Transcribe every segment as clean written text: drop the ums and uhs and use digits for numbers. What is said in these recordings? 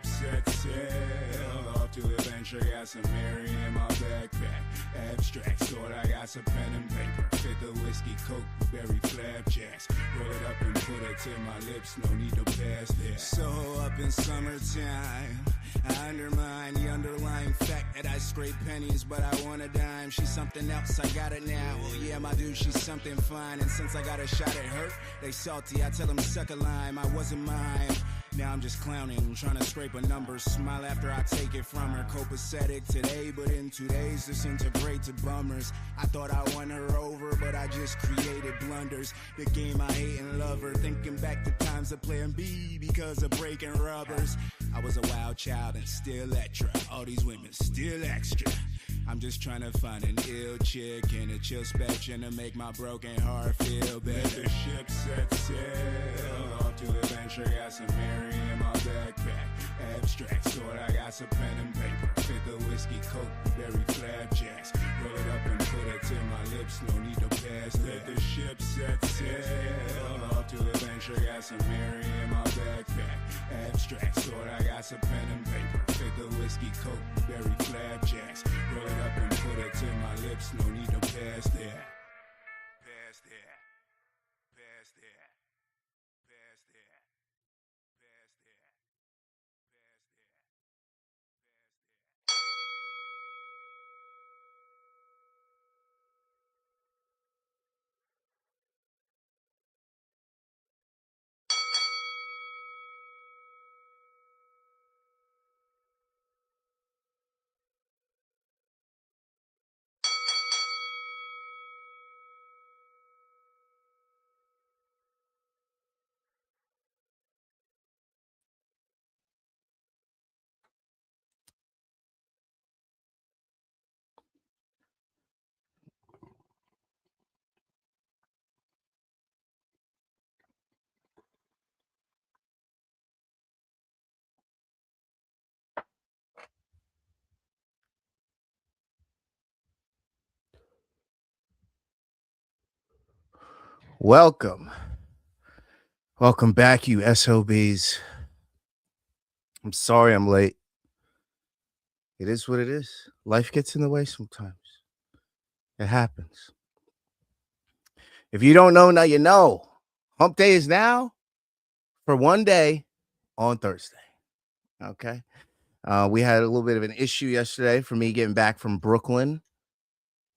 ship set sail off to adventure. Got some Mary in my backpack. Abstracts, thought I got some pen and paper. Fit the whiskey, coke, berry flapjacks. Roll it up and put it to my lips. No need to pass that. So up in summertime, I undermine the underlying fact that I scrape pennies, but I want a dime. She's something else, I got it now. Well, yeah, my dude, she's something fine. And since I got a shot at her, they salty. I tell them suck a lime. I wasn't mine. Now I'm just clowning, trying to scrape a number. Smile after I take it from her. Copacetic today, but in 2 days disintegrate to bummers. I thought I won her over, but I just created blunders. The game I hate and love her. Thinking back to times of playing B because of breaking rubbers. I was a wild child and still extra. All these women still extra. I'm just trying to find an ill chick in a chill spectrum to make my broken heart feel better. Let the ship set sail off to adventure. Got some Mary in my backpack. Abstracts, thought I got some pen and paper. Fit the whiskey, coke, berry flapjacks. Roll it up and put it to my lips. No need to pass that. Let the ship set sail off to adventure. Got some Mary in my backpack. Abstracts, thought I got some pen and paper. Fit the whiskey, coke, berry flapjacks. Roll it up and put it to my lips. No need to pass that. Pass that. Pass that. Pass that. Pass that. Welcome back, you SOBs. I'm sorry I'm late. It is what it is. Life gets in the way sometimes. It happens. If you don't know, now you know. Hump Day is now for one day on Thursday. Okay. We had a little bit of an issue yesterday for me getting back from Brooklyn.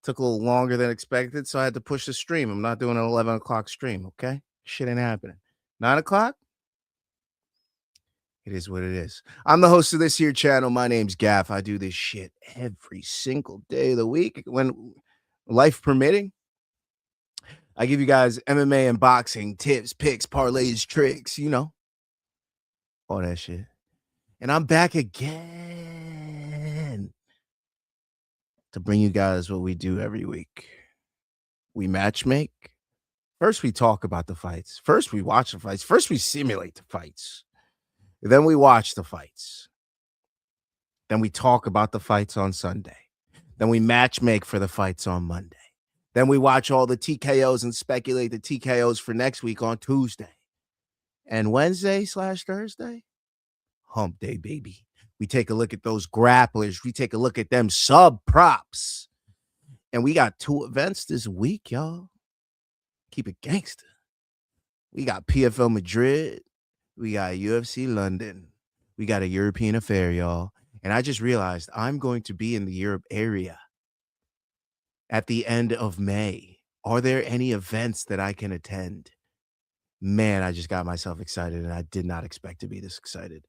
Took a little longer than expected, so I had to push the stream. I'm not doing an 11 o'clock stream, okay? Shit ain't happening. 9 o'clock? It is what it is. I'm the host of this here channel. My name's Gaff. I do this shit every single day of the week when life permitting. I give you guys MMA and boxing tips, picks, parlays, tricks, you know, all that shit. And I'm back again to bring you guys what we do every week. We match make. First, we talk about the fights. First, we watch the fights. First, we simulate the fights. Then we watch the fights. Then we talk about the fights on Sunday. Then we match make for the fights on Monday. Then we watch all the TKOs and speculate the TKOs for next week on Tuesday. And Wednesday/Thursday, Hump Day, baby. We take a look at those grapplers. We take a look at them sub props. And we got 2 events this week, y'all. Keep it gangster. We got PFL Madrid. We got UFC London. We got a European affair, y'all. And I just realized I'm going to be in the Europe area at the end of May. Are there any events that I can attend? Man, I just got myself excited, and I did not expect to be this excited.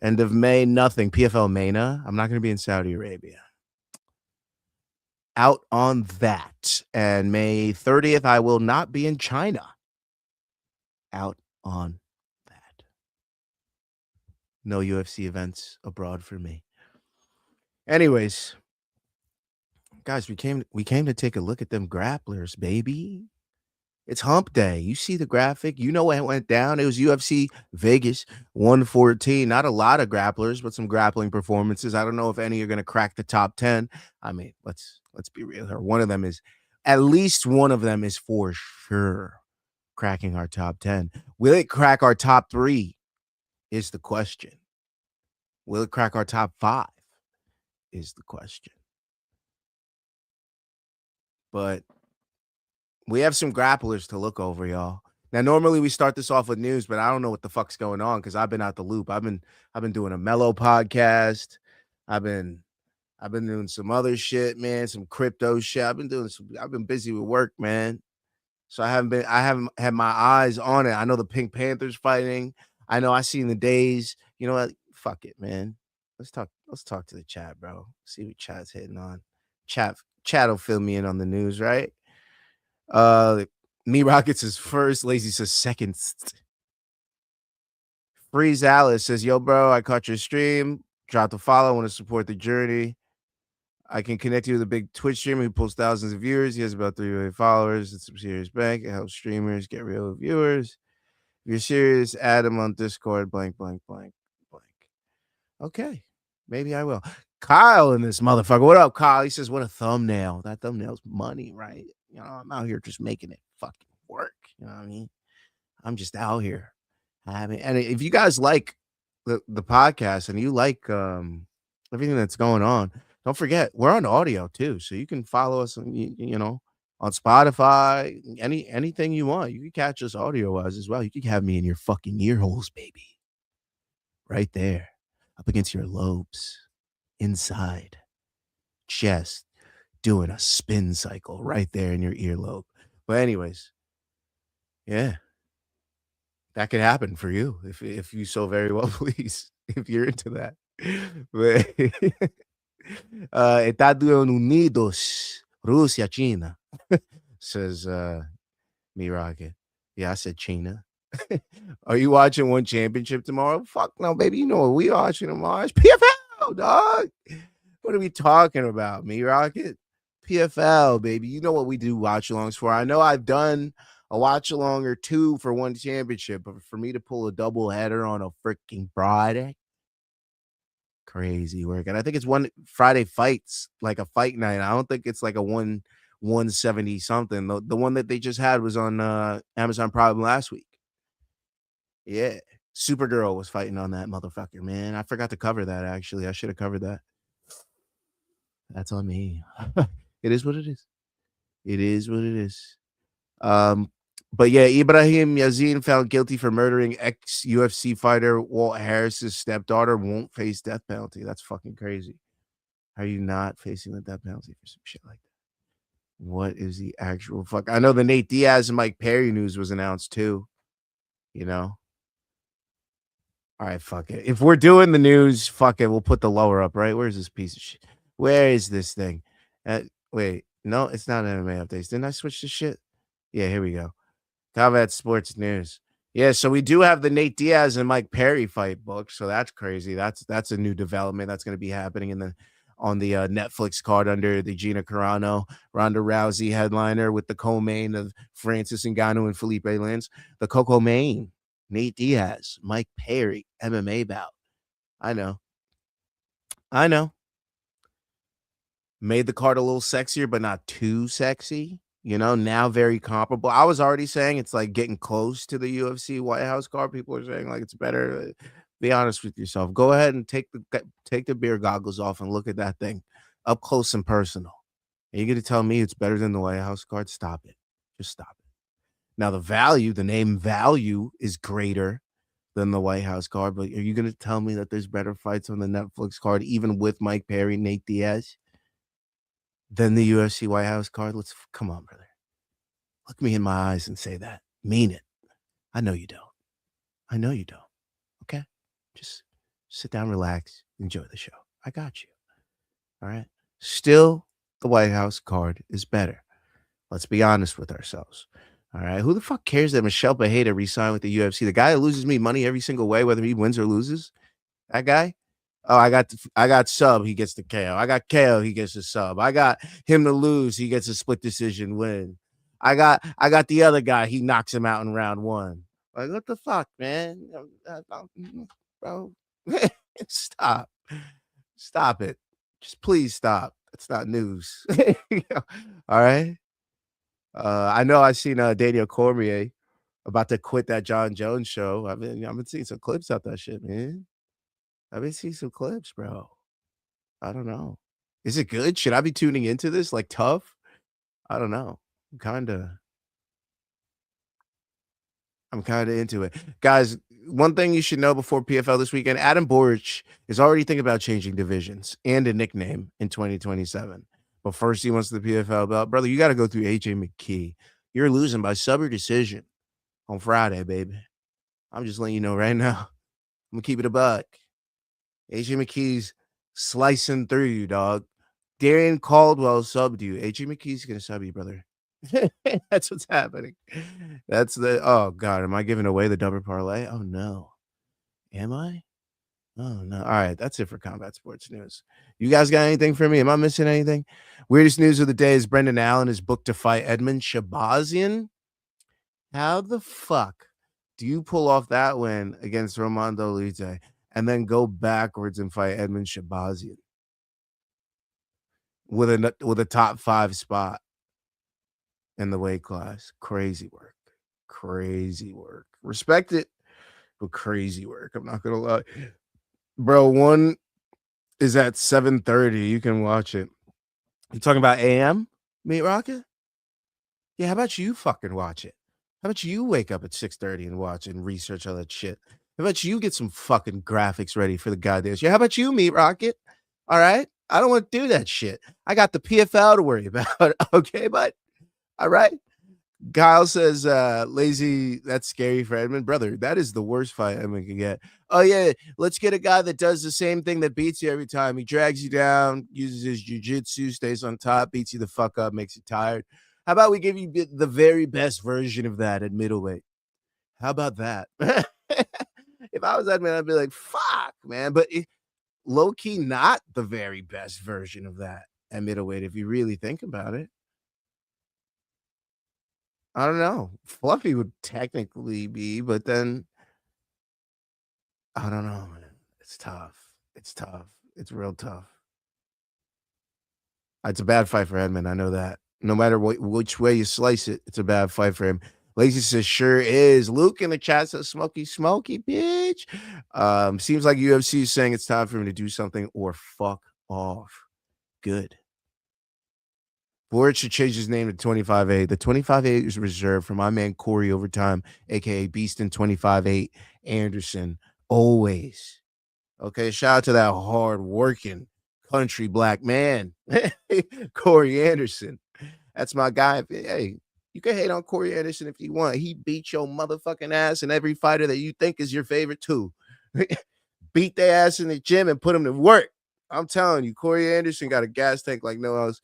End of May, nothing. PFL Mania. I'm not going to be in Saudi Arabia. Out on that. And May 30th, I will not be in China. Out on that. No UFC events abroad for me. Anyways, guys, we came to take a look at them grapplers, baby. It's Hump Day. You see the graphic. You know what went down. It was UFC Vegas 114. Not a lot of grapplers, but some grappling performances. I don't know if any are going to crack the top 10. I mean, let's be real here. At least one of them is for sure cracking our top 10. Will it crack our top 3 is the question. Will it crack our top 5 is the question. But we have some grapplers to look over, y'all. Now, normally we start this off with news, but I don't know what the fuck's going on because I've been out the loop. I've been doing a mellow podcast. I've been doing some other shit, man, some crypto shit. I've been busy with work, man. So I haven't had my eyes on it. I know the Pink Panthers fighting. I know I seen the days. You know what? Fuck it, man. Let's talk to the chat, bro. See what chat's hitting on. Chat will fill me in on the news, right? Me Rockets is first, Lazy says second. Freeze Alice says, yo, bro, I caught your stream. Drop the follow. I want to support the journey. I can connect you with a big Twitch streamer who pulls thousands of viewers. He has about 3 million followers. It's some serious bank. It helps streamers get real viewers. If you're serious, add him on Discord. Blank, blank, blank, blank. Okay. Maybe I will. Kyle in this motherfucker. What up, Kyle? He says, what a thumbnail. That thumbnail's money, right? You know, I'm out here just making it fucking work. You know what I mean? I'm just out here. And if you guys like the podcast and you like everything that's going on, don't forget we're on audio too, so you can follow us on you know on Spotify, anything you want. You can catch us audio wise as well. You can have me in your fucking ear holes, baby, right there, up against your lobes, inside, chest, doing a spin cycle right there in your earlobe. But anyways, yeah. That could happen for you if you so very well please, if you're into that. But Estados Unidos, Rusia, China, says me Rocket. Yeah, I said China. Are you watching One Championship tomorrow? Fuck no, baby. You know what we watching tomorrow? It's PFL, dog. What are we talking about, me Rocket? PFL, baby. You know what we do watch alongs for. I know I've done a watch along or two for One Championship, but for me to pull a double header on a freaking Friday, crazy work. And I think it's one Friday fights, like a fight night. I don't think it's like a 170 something. The one that they just had was on Amazon Prime last week. Yeah. Supergirl was fighting on that motherfucker, man. I forgot to cover that, actually. I should have covered that. That's on me. It is what it is. It is what it is. But yeah, Ibrahim Yazin found guilty for murdering ex-UFC fighter Walt Harris's stepdaughter, won't face death penalty. That's fucking crazy. How are you not facing the death penalty for some shit like that? What is the actual fuck? I know the Nate Diaz and Mike Perry news was announced too. You know? All right, fuck it. If we're doing the news, fuck it. We'll put the lower up, right? Where's this piece of shit? Where is this thing? Wait, no, it's not MMA updates. Didn't I switch the shit? Yeah, here we go. Combat Sports News. Yeah, so we do have the Nate Diaz and Mike Perry fight book. So that's crazy. That's a new development that's going to be happening on the Netflix card under the Gina Carano, Ronda Rousey headliner with the co-main of Francis Ngannou and Felipe Lins. The Coco main, Nate Diaz, Mike Perry, MMA bout. I know. Made the card a little sexier, but not too sexy. You know, now very comparable. I was already saying it's like getting close to the UFC White House card. People are saying like it's better. Be honest with yourself. Go ahead and take the beer goggles off and look at that thing up close and personal. And you're going to tell me it's better than the White House card? Stop it. Just stop it. Now, the name value is greater than the White House card, but are you going to tell me that there's better fights on the Netflix card, even with Mike Perry, Nate Diaz, than the UFC White House card? Come on, brother. Look me in my eyes and say that. Mean it. I know you don't. Okay? Just sit down, relax, enjoy the show. I got you. All right? Still, the White House card is better. Let's be honest with ourselves. All right? Who the fuck cares that Michelle Beheda re-signed with the UFC? The guy that loses me money every single way, whether he wins or loses? That guy? Oh, I got sub, he gets the KO. I got KO, he gets the sub. I got him to lose, he gets a split decision win. I got the other guy, he knocks him out in round 1. Like, what the fuck, man? Bro, stop. Stop it. Just please stop. It's not news. All right. I know I've seen Daniel Cormier about to quit that John Jones show. I've been seeing some clips out that shit, man. Let me see some clips, bro. I don't know. Is it good? Should I be tuning into this like tough? I don't know. I'm kind of into it. Guys, one thing you should know before PFL this weekend, Adam Borich is already thinking about changing divisions and a nickname in 2027. But first he wants the PFL belt. Brother, you got to go through AJ McKee. You're losing by sub or decision on Friday, baby. I'm just letting you know right now. I'm going to keep it a buck. AJ McKee's slicing through you, dog. Darian Caldwell subbed you. AJ McKee's going to sub you, brother. That's what's happening. Oh God, am I giving away the double parlay? Oh no. Am I? Oh no. All right, that's it for combat sports news. You guys got anything for me? Am I missing anything? Weirdest news of the day is Brendan Allen is booked to fight Edmund Shabazian. How the fuck do you pull off that win against Romando Lite and then go backwards and fight Edmund Shabazian with a top 5 spot in the weight class? Crazy work. Respect it, but crazy work. I'm not gonna lie, bro. One is at 7:30. You can watch it. You talking about AM, Meat Rocket? Yeah, how about you fucking watch it? How about you wake up at 6:30 and watch and research all that shit? How about you get some fucking graphics ready for the goddamn shit? How about you, Meat Rocket? All right, I don't want to do that shit. I got the PFL to worry about. Okay, bud. All right. Kyle says, lazy, that's scary for Edmund. Brother, that is the worst fight Edmund can get. Oh, yeah, let's get a guy that does the same thing that beats you every time. He drags you down, uses his jiu-jitsu, stays on top, beats you the fuck up, makes you tired. How about we give you the very best version of that at middleweight? How about that? If I was Edmund, I'd be like, fuck, man. But low-key not the very best version of that at middleweight, if you really think about it. I don't know. Fluffy would technically be, but then I don't know, man. It's tough. It's real tough. It's a bad fight for Edmund. I know that. No matter which way you slice it, it's a bad fight for him. Lazy says, sure is. Luke in the chat says, smoky, bitch. Seems like UFC is saying it's time for him to do something or fuck off. Good. Board should change his name to 25-8. The 25-8 is reserved for my man Corey Overtime, aka Beastin 25-8 Anderson. Always. Okay, shout out to that hard-working country black man, Corey Anderson. That's my guy. Hey, you can hate on Corey Anderson if you want. He beat your motherfucking ass and every fighter that you think is your favorite too. Beat their ass in the gym and put them to work. I'm telling you, Corey Anderson got a gas tank like no else.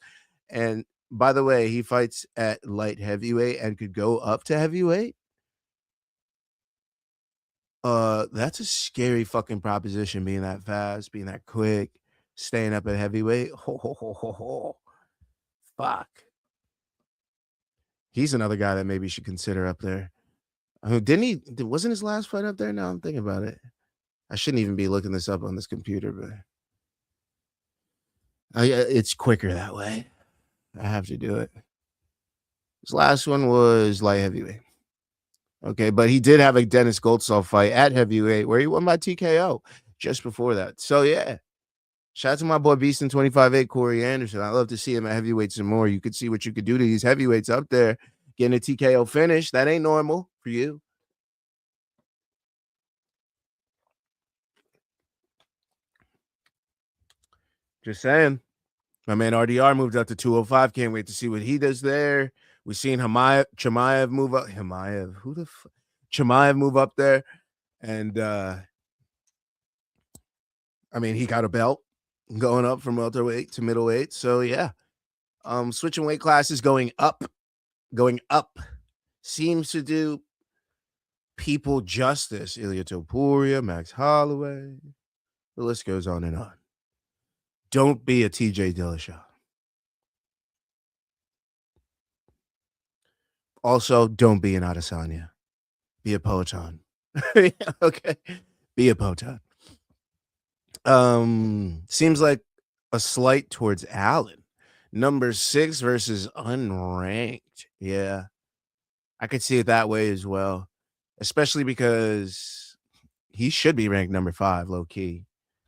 And by the way, he fights at light heavyweight and could go up to heavyweight. That's a scary fucking proposition, being that fast, being that quick, staying up at heavyweight. Fuck. He's another guy that maybe you should consider up there. Wasn't his last fight up there? Now I'm thinking about it. I shouldn't even be looking this up on this computer, but it's quicker that way. I have to do it. His last one was light heavyweight. Okay, but he did have a Dennis Goldsoff fight at heavyweight where he won by TKO just before that. So, yeah. Shout out to my boy Beastin 25-8, Corey Anderson. I love to see him at heavyweight some more. You could see what you could do to these heavyweights up there. Getting a TKO finish, that ain't normal for you. Just saying. My man RDR moved up to 205. Can't wait to see what he does there. We've seen Chimaev move up. Chimaev move up there. And I mean, he got a belt going up from welterweight to middleweight. So yeah. Switching weight classes, going up seems to do people justice. Ilya Topuria, Max Holloway. The list goes on and on. Don't be a TJ Dillashaw. Also, don't be an Adesanya. Be a Poatan. Okay. Be a Poatan. Seems like a slight towards Allen. Number 6 versus unranked. Yeah. I could see it that way as well. Especially because he should be ranked number 5, low key.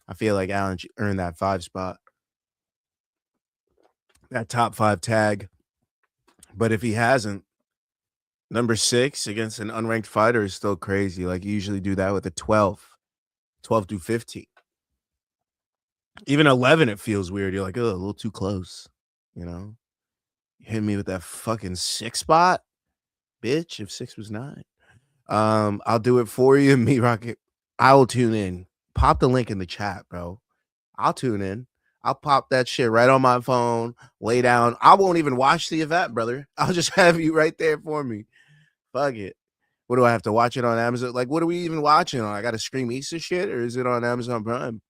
I feel like Allen earned that 5 spot, that top 5 tag. But if he hasn't, number 6 against an unranked fighter is still crazy. Like, you usually do that with a 12 through 15. Even 11, it feels weird. You're like, oh, a little too close, you know? Hit me with that fucking 6 spot, bitch, if 6 was 9. I'll do it for you, me Rocket. I will tune in. Pop the link in the chat, bro. I'll tune in. I'll pop that shit right on my phone, lay down. I won't even watch the event, brother. I'll just have you right there for me. Fuck it. What do I have to watch it on Amazon? Like, what are we even watching on? I got to stream Easter shit, or is it on Amazon Prime?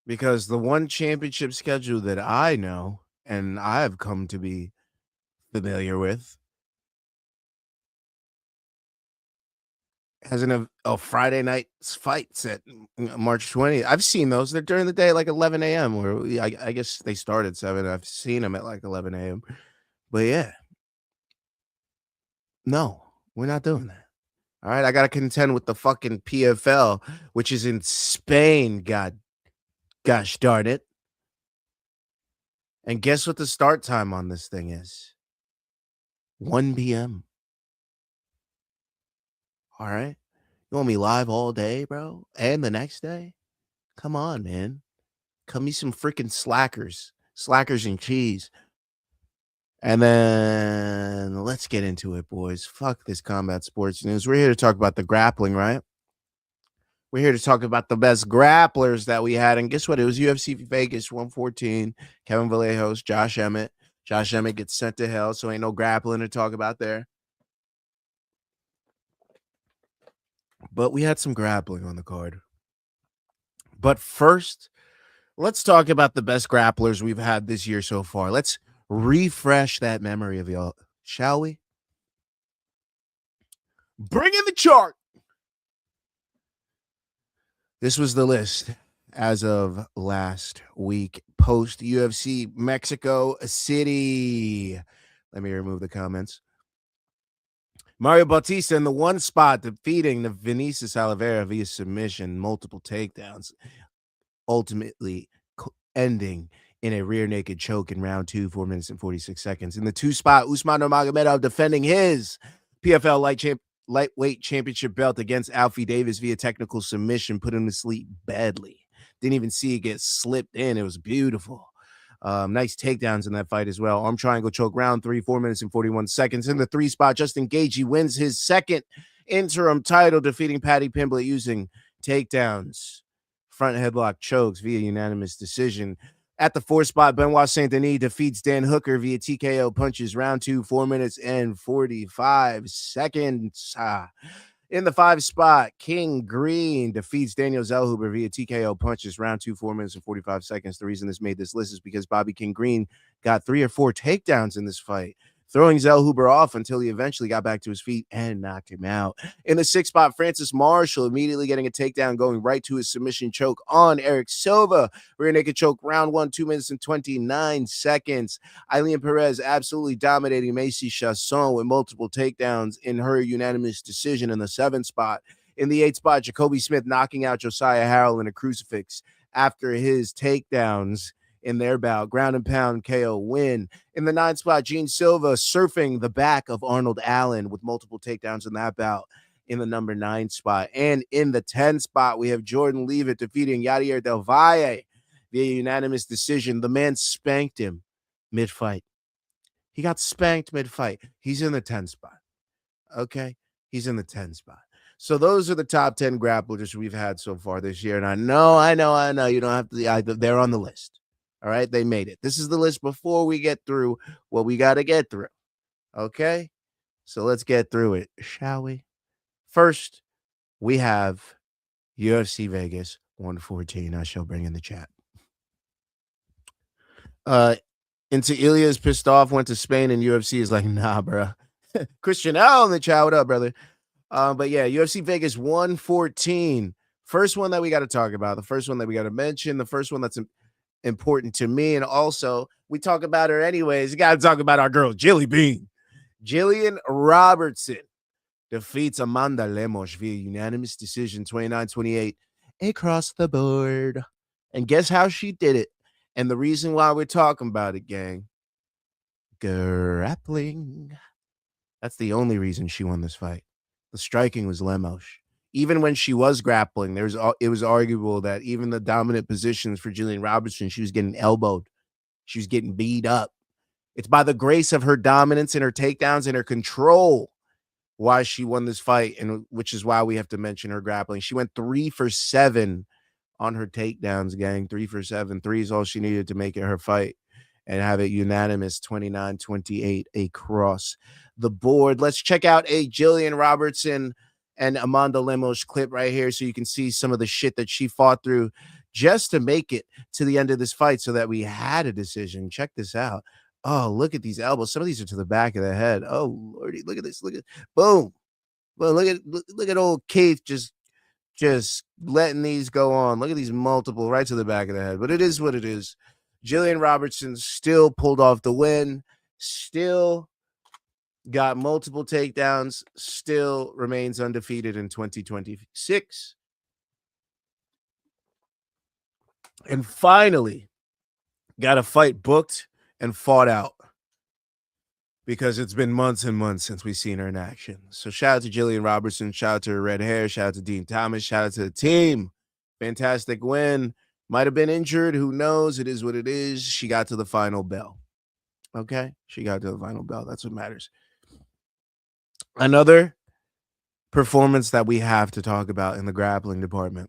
Because the one championship schedule that I know and I've come to be familiar with has a Friday night fights at March 20th. I've seen those. They're during the day, like 11 a.m. Or I guess they start at 7. I've seen them at like 11 a.m. But yeah, no, we're not doing that. All right, I got to contend with the fucking PFL, which is in Spain. Gosh darn it. And guess what the start time on this thing is? 1 p.m. All right. You want me live all day, bro? And the next day? Come on, man. Cut me some freaking slackers and cheese. And then let's get into it, boys. Fuck this combat sports news. We're here to talk about the grappling, right? We're here to talk about the best grapplers that we had. And guess what? It was UFC Vegas 114. Kevin Vallejos, Josh Emmett. Josh Emmett gets sent to hell, so ain't no grappling to talk about there. But we had some grappling on the card. But first, let's talk about the best grapplers we've had this year so far. Let's refresh that memory of y'all, shall we? Bring in the chart. This was the list as of last week, post UFC Mexico City. Let me remove the comments. Mario Bautista in the 1 spot, defeating the Vinicius Oliveira via submission, multiple takedowns, ultimately ending in a rear naked choke in round 2, 4 minutes and 46 seconds. In the 2 spot, Usman Nurmagomedov defending his PFL lightweight championship belt against Alfie Davis via technical submission, put him to sleep badly. Didn't even see it get slipped in. It was beautiful. Nice takedowns in that fight as well. Arm triangle choke, round 3, 4 minutes and 41 seconds. In the 3 spot, Justin Gaethje wins his 2nd interim title, defeating Paddy Pimblett using takedowns, front headlock chokes via unanimous decision. At the 4 spot, Benoit Saint Denis defeats Dan Hooker via TKO punches, round 2, 4 minutes and 45 seconds. In the 5 spot, King Green defeats Daniel Zellhuber via TKO punches, round 2, 4 minutes and 45 seconds. The reason this made this list is because Bobby King Green got 3 or 4 takedowns in this fight, throwing Zellhuber off until he eventually got back to his feet and knocked him out. In the 6th spot, Francis Marshall immediately getting a takedown, going right to his submission choke on Eric Silva. Rear naked choke, round 1, 2 minutes and 29 seconds. Eileen Perez absolutely dominating Macy Chasson with multiple takedowns in her unanimous decision in the 7th spot. In the 8th spot, Jacoby Smith knocking out Josiah Harrell in a crucifix after his takedowns in their bout. Ground and pound KO win. In the 9th spot, Gene Silva surfing the back of Arnold Allen with multiple takedowns in that bout in the number 9 spot. And in the 10th spot, we have Jordan Leavitt defeating Yadier Del Valle via unanimous decision. The man spanked him mid-fight. He got spanked mid-fight. He's in the 10th spot. Okay? He's in the 10th spot. So those are the top 10 grapplers we've had so far this year. And I know. You don't have to. They're on the list. All right, they made it. This is the list before we get through what we got to get through. Okay, so let's get through it, shall we? First, we have UFC Vegas 114. I shall bring in the chat. Into Ilya's pissed off, went to Spain, and UFC is like, nah, bro. Christian L in the chat. What up, brother? But yeah, UFC Vegas 114. First one that we got to talk about. The first one that we got to mention. The first one that's important to me, and also we talk about her anyways. You got to talk about our girl Jilly Bean. Jillian Robertson defeats Amanda Lemos via unanimous decision, 29-28, across the board. And guess how she did it? And the reason why we're talking about it, gang, grappling. That's the only reason she won this fight. The striking was Lemos. Even when she was grappling, it was arguable that even the dominant positions for Jillian Robertson, she was getting elbowed. She was getting beat up. It's by the grace of her dominance and her takedowns and her control why she won this fight, and which is why we have to mention her grappling. She went 3 for 7 on her takedowns, gang. 3 for 7. 3 is all she needed to make it her fight and have it unanimous 29-28 across the board. Let's check out a Jillian Robertson and Amanda Lemos clip right here so you can see some of the shit that she fought through just to make it to the end of this fight so that we had a decision. Check this out. Oh, look at these elbows. Some of these are to the back of the head. Oh, Lordy, look at this. Look at boom. Well, look at old Keith just letting these go on. Look at these multiple right to the back of the head. But it is what it is. Jillian Robertson still pulled off the win, still got multiple takedowns, still remains undefeated in 2026. And finally got a fight booked and fought out because it's been months and months since we've seen her in action. So shout out to Jillian Robertson, shout out to her red hair, shout out to Dean Thomas, shout out to the team. Fantastic win. Might have been injured. Who knows? It is what it is. She got to the final bell. Okay? She got to the final bell. That's what matters. Another performance that we have to talk about in the grappling department.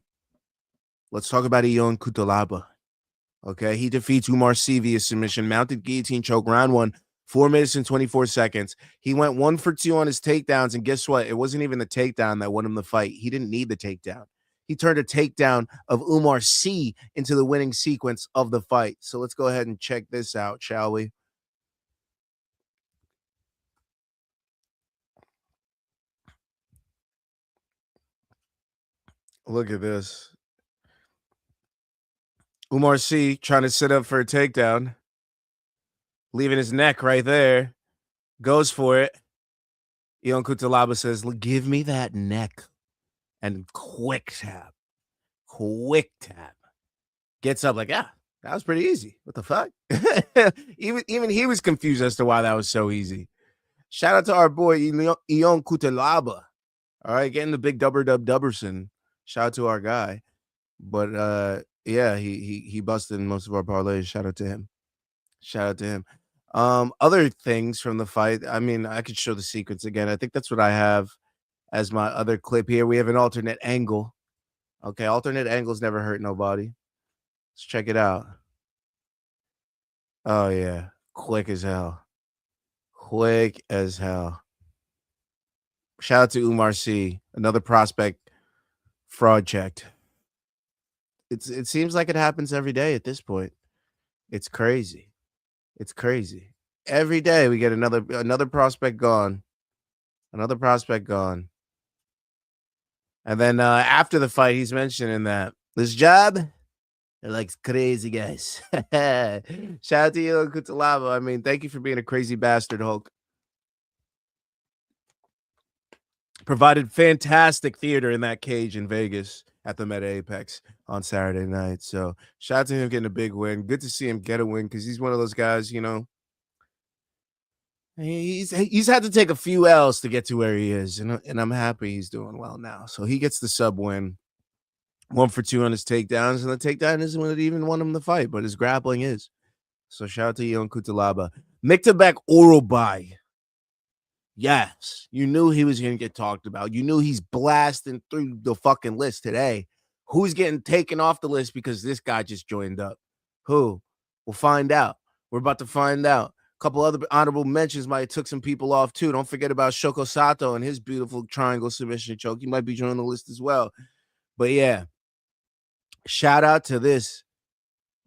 Let's talk about Ion Cutelaba. Okay? He defeats Umar Sy via submission, mounted guillotine choke, round 1, 4 minutes and 24 seconds. He went 1 for 2 on his takedowns, and guess what? It wasn't even the takedown that won him the fight. He didn't need the takedown. He turned a takedown of Umar Sy into the winning sequence of the fight. So let's go ahead and check this out, shall we? Look at this. Umar Sy trying to sit up for a takedown, leaving his neck right there, goes for it. Ion Cutelaba says, give me that neck. And quick tap. Gets up like, yeah, that was pretty easy. What the fuck? even he was confused as to why that was so easy. Shout out to our boy Ion Cutelaba. All right, getting the big Dubberson. Shout out to our guy. But yeah, he busted most of our parlays. Shout out to him. Other things from the fight. I mean, I could show the sequence again. I think that's what I have as my other clip here. We have an alternate angle. Okay, alternate angles never hurt nobody. Let's check it out. Oh, yeah. Quick as hell. Shout out to Umar Sy, another prospect fraud checked. It seems like it happens every day at this point. It's crazy. Every day we get another prospect gone. And then after the fight, he's mentioning that this job, they're like crazy guys. Shout out to you, Cutelaba. I mean, thank you for being a crazy bastard, Hulk. Provided fantastic theater in that cage in Vegas at the Meta Apex on Saturday night. So shout out to him getting a big win. Good to see him get a win because he's one of those guys, you know. He's had to take a few L's to get to where he is, and I'm happy he's doing well now. So he gets the sub win, 1 for 2 on his takedowns, and the takedown isn't what even won him the fight, but his grappling is. So shout out to Ion Cutelaba. Miktabek Orolbai. Yes, you knew he was going to get talked about. You knew he's blasting through the fucking list today. Who's getting taken off the list because this guy just joined up? Who? We'll find out. We're about to find out. Couple other honorable mentions might have took some people off too. Don't forget about Shoko Sato and his beautiful triangle submission choke. He might be joining the list as well. But yeah, shout out to this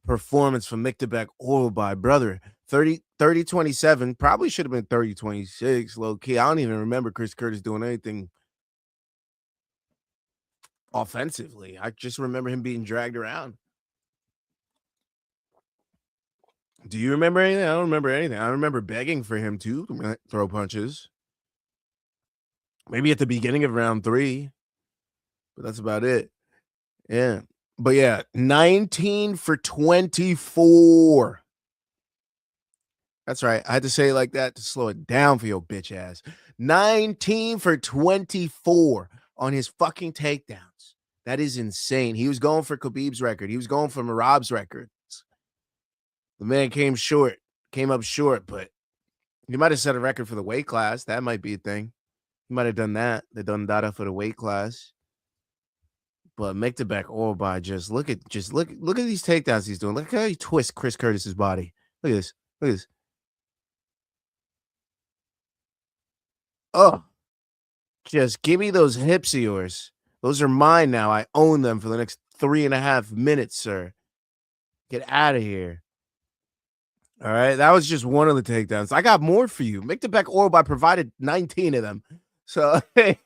performance from Miktabek Orolbai, brother. 30-27, probably should have been 30-26, low key. I don't even remember Chris Curtis doing anything offensively. I just remember him being dragged around. Do you remember anything? I don't remember anything. I remember begging for him to throw punches. Maybe at the beginning of round 3, but that's about it. Yeah. But yeah, 19 for 24. That's right. I had to say it like that to slow it down for your bitch ass. 19 for 24 on his fucking takedowns. That is insane. He was going for Khabib's record. He was going for Merab's records. The man came up short, but he might have set a record for the weight class. That might be a thing. He might have done that. They done data for the weight class. But make the back all by look at these takedowns he's doing. Look how he twists Chris Curtis's body. Look at this. Look at this. Oh, just give me those hips of yours. Those are mine now. I own them for the next 3.5 minutes, sir. Get out of here. All right. That was just one of the takedowns. I got more for you. Make the back oral I provided 19 of them. So I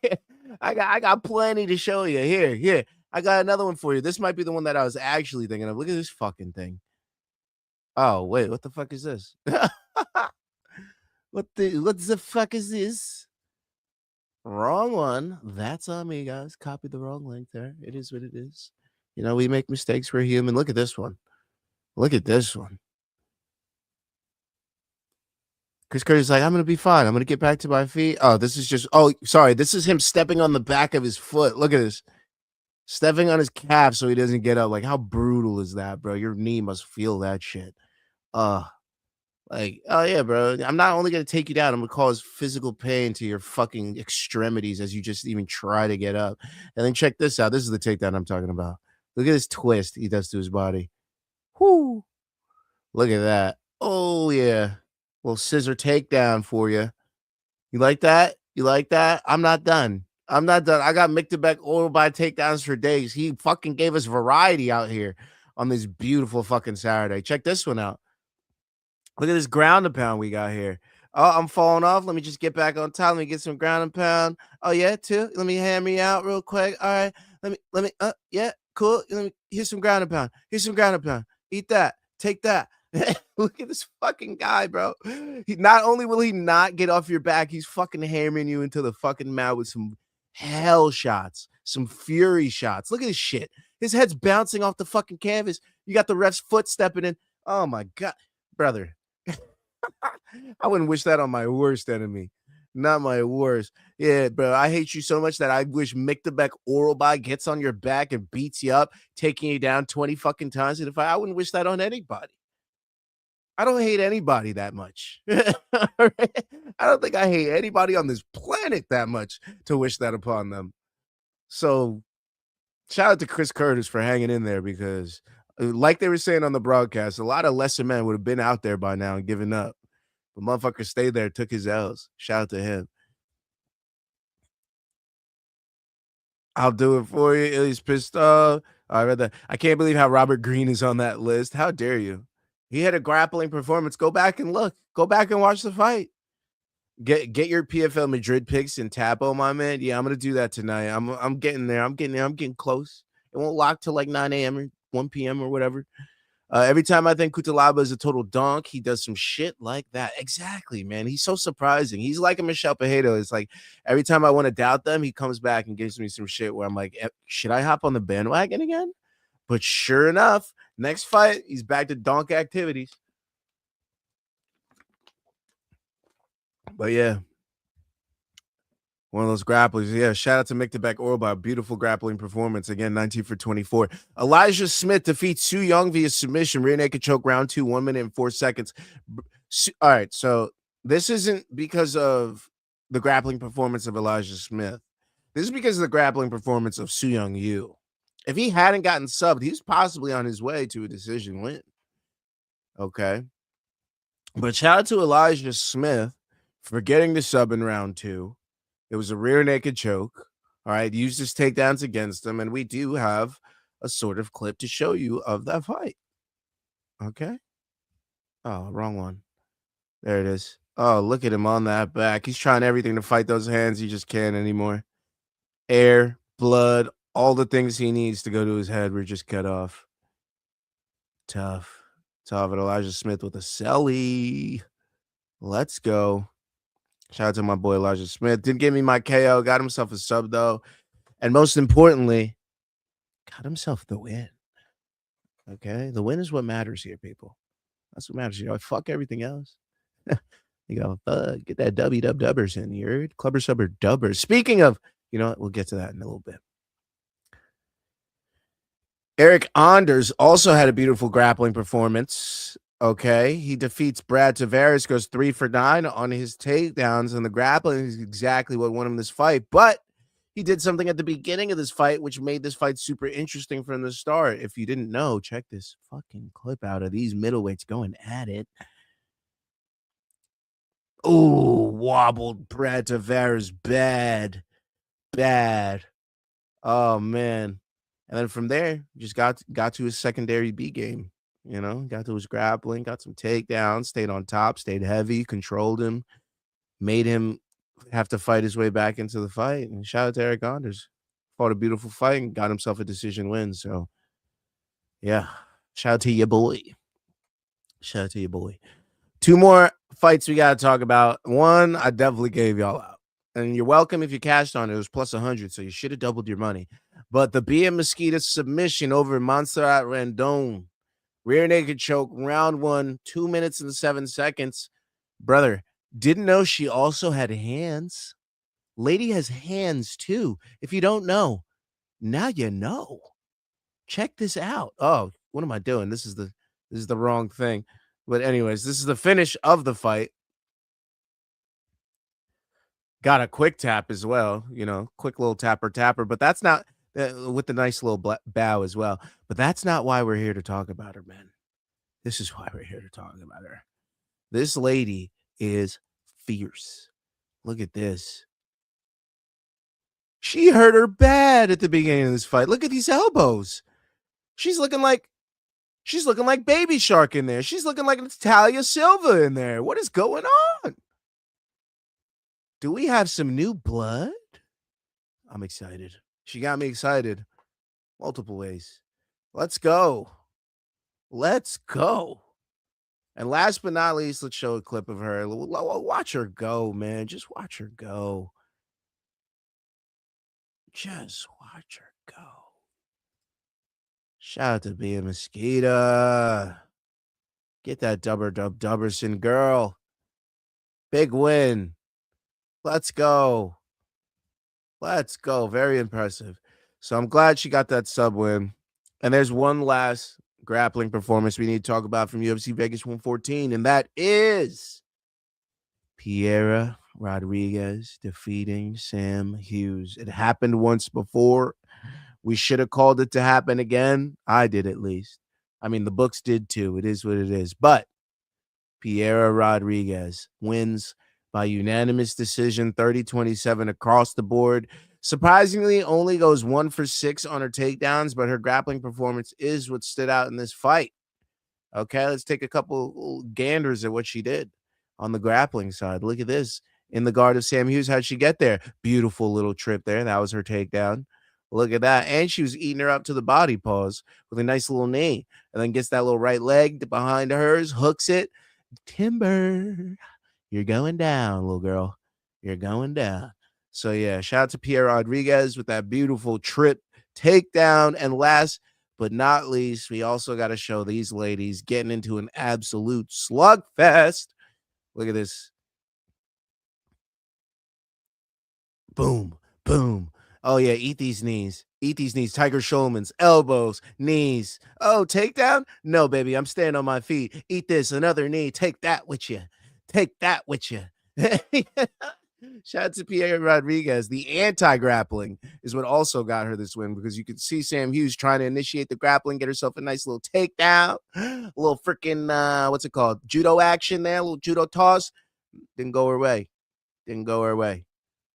got plenty to show you. Here. I got another one for you. This might be the one that I was actually thinking of. Look at this fucking thing. Oh, wait, what the fuck is this? What the fuck is this? Wrong one. That's on me, guys. Copied the wrong link there. It is what it is. You know, we make mistakes. We're human. Look at this one. Look at this one. Chris Curtis is like, I'm going to be fine. I'm going to get back to my feet. Oh, this is just, oh, sorry. This is him stepping on the back of his foot. Look at this. Stepping on his calf so he doesn't get up. Like, how brutal is that, bro? Your knee must feel that shit. Like, oh yeah, bro. I'm not only gonna take you down, I'm gonna cause physical pain to your fucking extremities as you just even try to get up. And then check this out. This is the takedown I'm talking about. Look at this twist he does to his body. Whoo! Look at that. Oh yeah. Little scissor takedown for you. You like that? You like that? I'm not done. I'm not done. I got Mictabek oil by takedowns for days. He fucking gave us variety out here on this beautiful fucking Saturday. Check this one out. Look at this ground and pound we got here. Oh, I'm falling off. Let me just get back on top. Let me get some ground and pound. Oh, yeah, too. Let me hammer you out real quick. All right. Yeah, cool. Here's some ground and pound. Here's some ground and pound. Eat that. Take that. Look at this fucking guy, bro. He not only will he not get off your back, he's fucking hammering you into the fucking mouth with some hell shots, some fury shots. Look at this shit. His head's bouncing off the fucking canvas. You got the ref's foot stepping in. Oh my God, brother. I wouldn't wish that on my worst enemy. Not my worst. Yeah, bro. I hate you so much that I wish Mick the Beck Oralby gets on your back and beats you up, taking you down 20 fucking times. And if I wouldn't wish that on anybody. I don't hate anybody that much. I don't think I hate anybody on this planet that much to wish that upon them. So shout out to Chris Curtis for hanging in there because like they were saying on the broadcast, a lot of lesser men would have been out there by now and given up. But motherfucker stayed there, took his L's. Shout out to him. I'll do it for you. He's pissed off. I read that. I can't believe how Robert Greene is on that list. How dare you? He had a grappling performance. Go back and look. Go back and watch the fight. Get your PFL Madrid picks and Tapo, my man. Yeah, I'm gonna do that tonight. I'm getting there. I'm getting close. It won't lock till like 9 a.m. or 1 p.m. or whatever. Every time I think Kutalaba is a total donk, he does some shit like that. Exactly, man. He's so surprising. He's like a Michelle Pejedo. It's like every time I want to doubt them, he comes back and gives me some shit where I'm like, should I hop on the bandwagon again? But sure enough, next fight, he's back to donk activities. But yeah, one of those grapplers. Yeah, shout out to Mick the Beck Orba. Beautiful grappling performance. Again, 19 for 24. Elijah Smith defeats Su Young via submission. Rear naked choke round 2, 1 minute and 4 seconds. All right, so this isn't because of the grappling performance of Elijah Smith. This is because of the grappling performance of Su Young Yu. If he hadn't gotten subbed, he's possibly on his way to a decision win. Okay. But shout out to Elijah Smith for getting the sub in round 2. It was a rear naked choke. All right. Used his takedowns against him. And we do have a sort of clip to show you of that fight. Okay. Oh, wrong one. There it is. Oh, look at him on that back. He's trying everything to fight those hands. He just can't anymore. Air, blood, all the things he needs to go to his head were just cut off. Tough. And Elijah Smith with a celly. Let's go. Shout out to my boy Elijah Smith. Didn't give me my KO. Got himself a sub, though. And most importantly, got himself the win. Okay, the win is what matters here, people. That's what matters. Fuck everything else. Get that dubbers in. You heard? Clubber subber dubbers. Speaking of, what? We'll get to that in a little bit. Eric Anders also had a beautiful grappling performance. Okay, he defeats Brad Tavares, goes 3 for 9 on his takedowns, and the grappling is exactly what won him this fight. But he did something at the beginning of this fight, which made this fight super interesting from the start. If you didn't know, check this fucking clip out of these middleweights going at it. Oh, wobbled Brad Tavares. Bad. Oh, man. And then from there, just got to his secondary B game. Got to his grappling, got some takedowns, stayed on top, stayed heavy, controlled him, made him have to fight his way back into the fight. And shout out to Eric Anders. Fought a beautiful fight and got himself a decision win. So, yeah, shout out to your boy. Two more fights we got to talk about. One, I definitely gave y'all out. And you're welcome if you cashed on it. It was plus 100, so you should have doubled your money. But the BM Mosquito submission over Montserrat Randon. Rear naked choke, round 1, 2 minutes and 7 seconds. Brother, didn't know she also had hands. Lady has hands too. If you don't know, now you know. Check this out. Oh, what am I doing? This is the wrong thing. But anyways, this is the finish of the fight. Got a quick tap as well, quick little tapper, but that's not with the nice little bow as well. But that's not why we're here to talk about her, man. This is why we're here to talk about her. This lady is fierce. Look at this. She hurt her bad at the beginning of this fight. Look at these elbows. She's looking like Baby Shark in there. She's looking like Natalia Silva in there. What is going on? Do we have some new blood? I'm excited. She got me excited. Multiple ways. Let's go. And last but not least, let's show a clip of her. Watch her go, man. Just watch her go. Just watch her go. Shout out to Bia Mosquito. Get that Dubberson girl. Big win. Let's go. Very impressive. So I'm glad she got that sub win. And there's one last grappling performance we need to talk about from UFC Vegas 114, and that is Piera Rodriguez defeating Sam Hughes. It happened once before. We should have called it to happen again. I did, at least. I mean, the books did too. It is what it is. But Piera Rodriguez wins by unanimous decision, 30-27 across the board. Surprisingly, only goes 1 for 6 on her takedowns, but her grappling performance is what stood out in this fight. Okay, let's take a couple ganders at what she did on the grappling side. Look at this. In the guard of Sam Hughes, how'd she get there? Beautiful little trip there. That was her takedown. Look at that. And she was eating her up to the body, pause, with a nice little knee. And then gets that little right leg behind hers, hooks it. Timber. You're going down, little girl. You're going down. So, yeah, shout out to Pierre Rodriguez with that beautiful trip takedown. And last but not least, we also got to show these ladies getting into an absolute slugfest. Look at this. Boom, boom. Oh, yeah, eat these knees. Eat these knees. Tiger Schulman's, elbows, knees. Oh, takedown? No, baby, I'm staying on my feet. Eat this, another knee. Take that with you. Take that with you. Shout out to Pierre Rodriguez. The anti-grappling is what also got her this win, because you could see Sam Hughes trying to initiate the grappling, get herself a nice little takedown, a little freaking, what's it called? Judo action there, a little judo toss. Didn't go her way.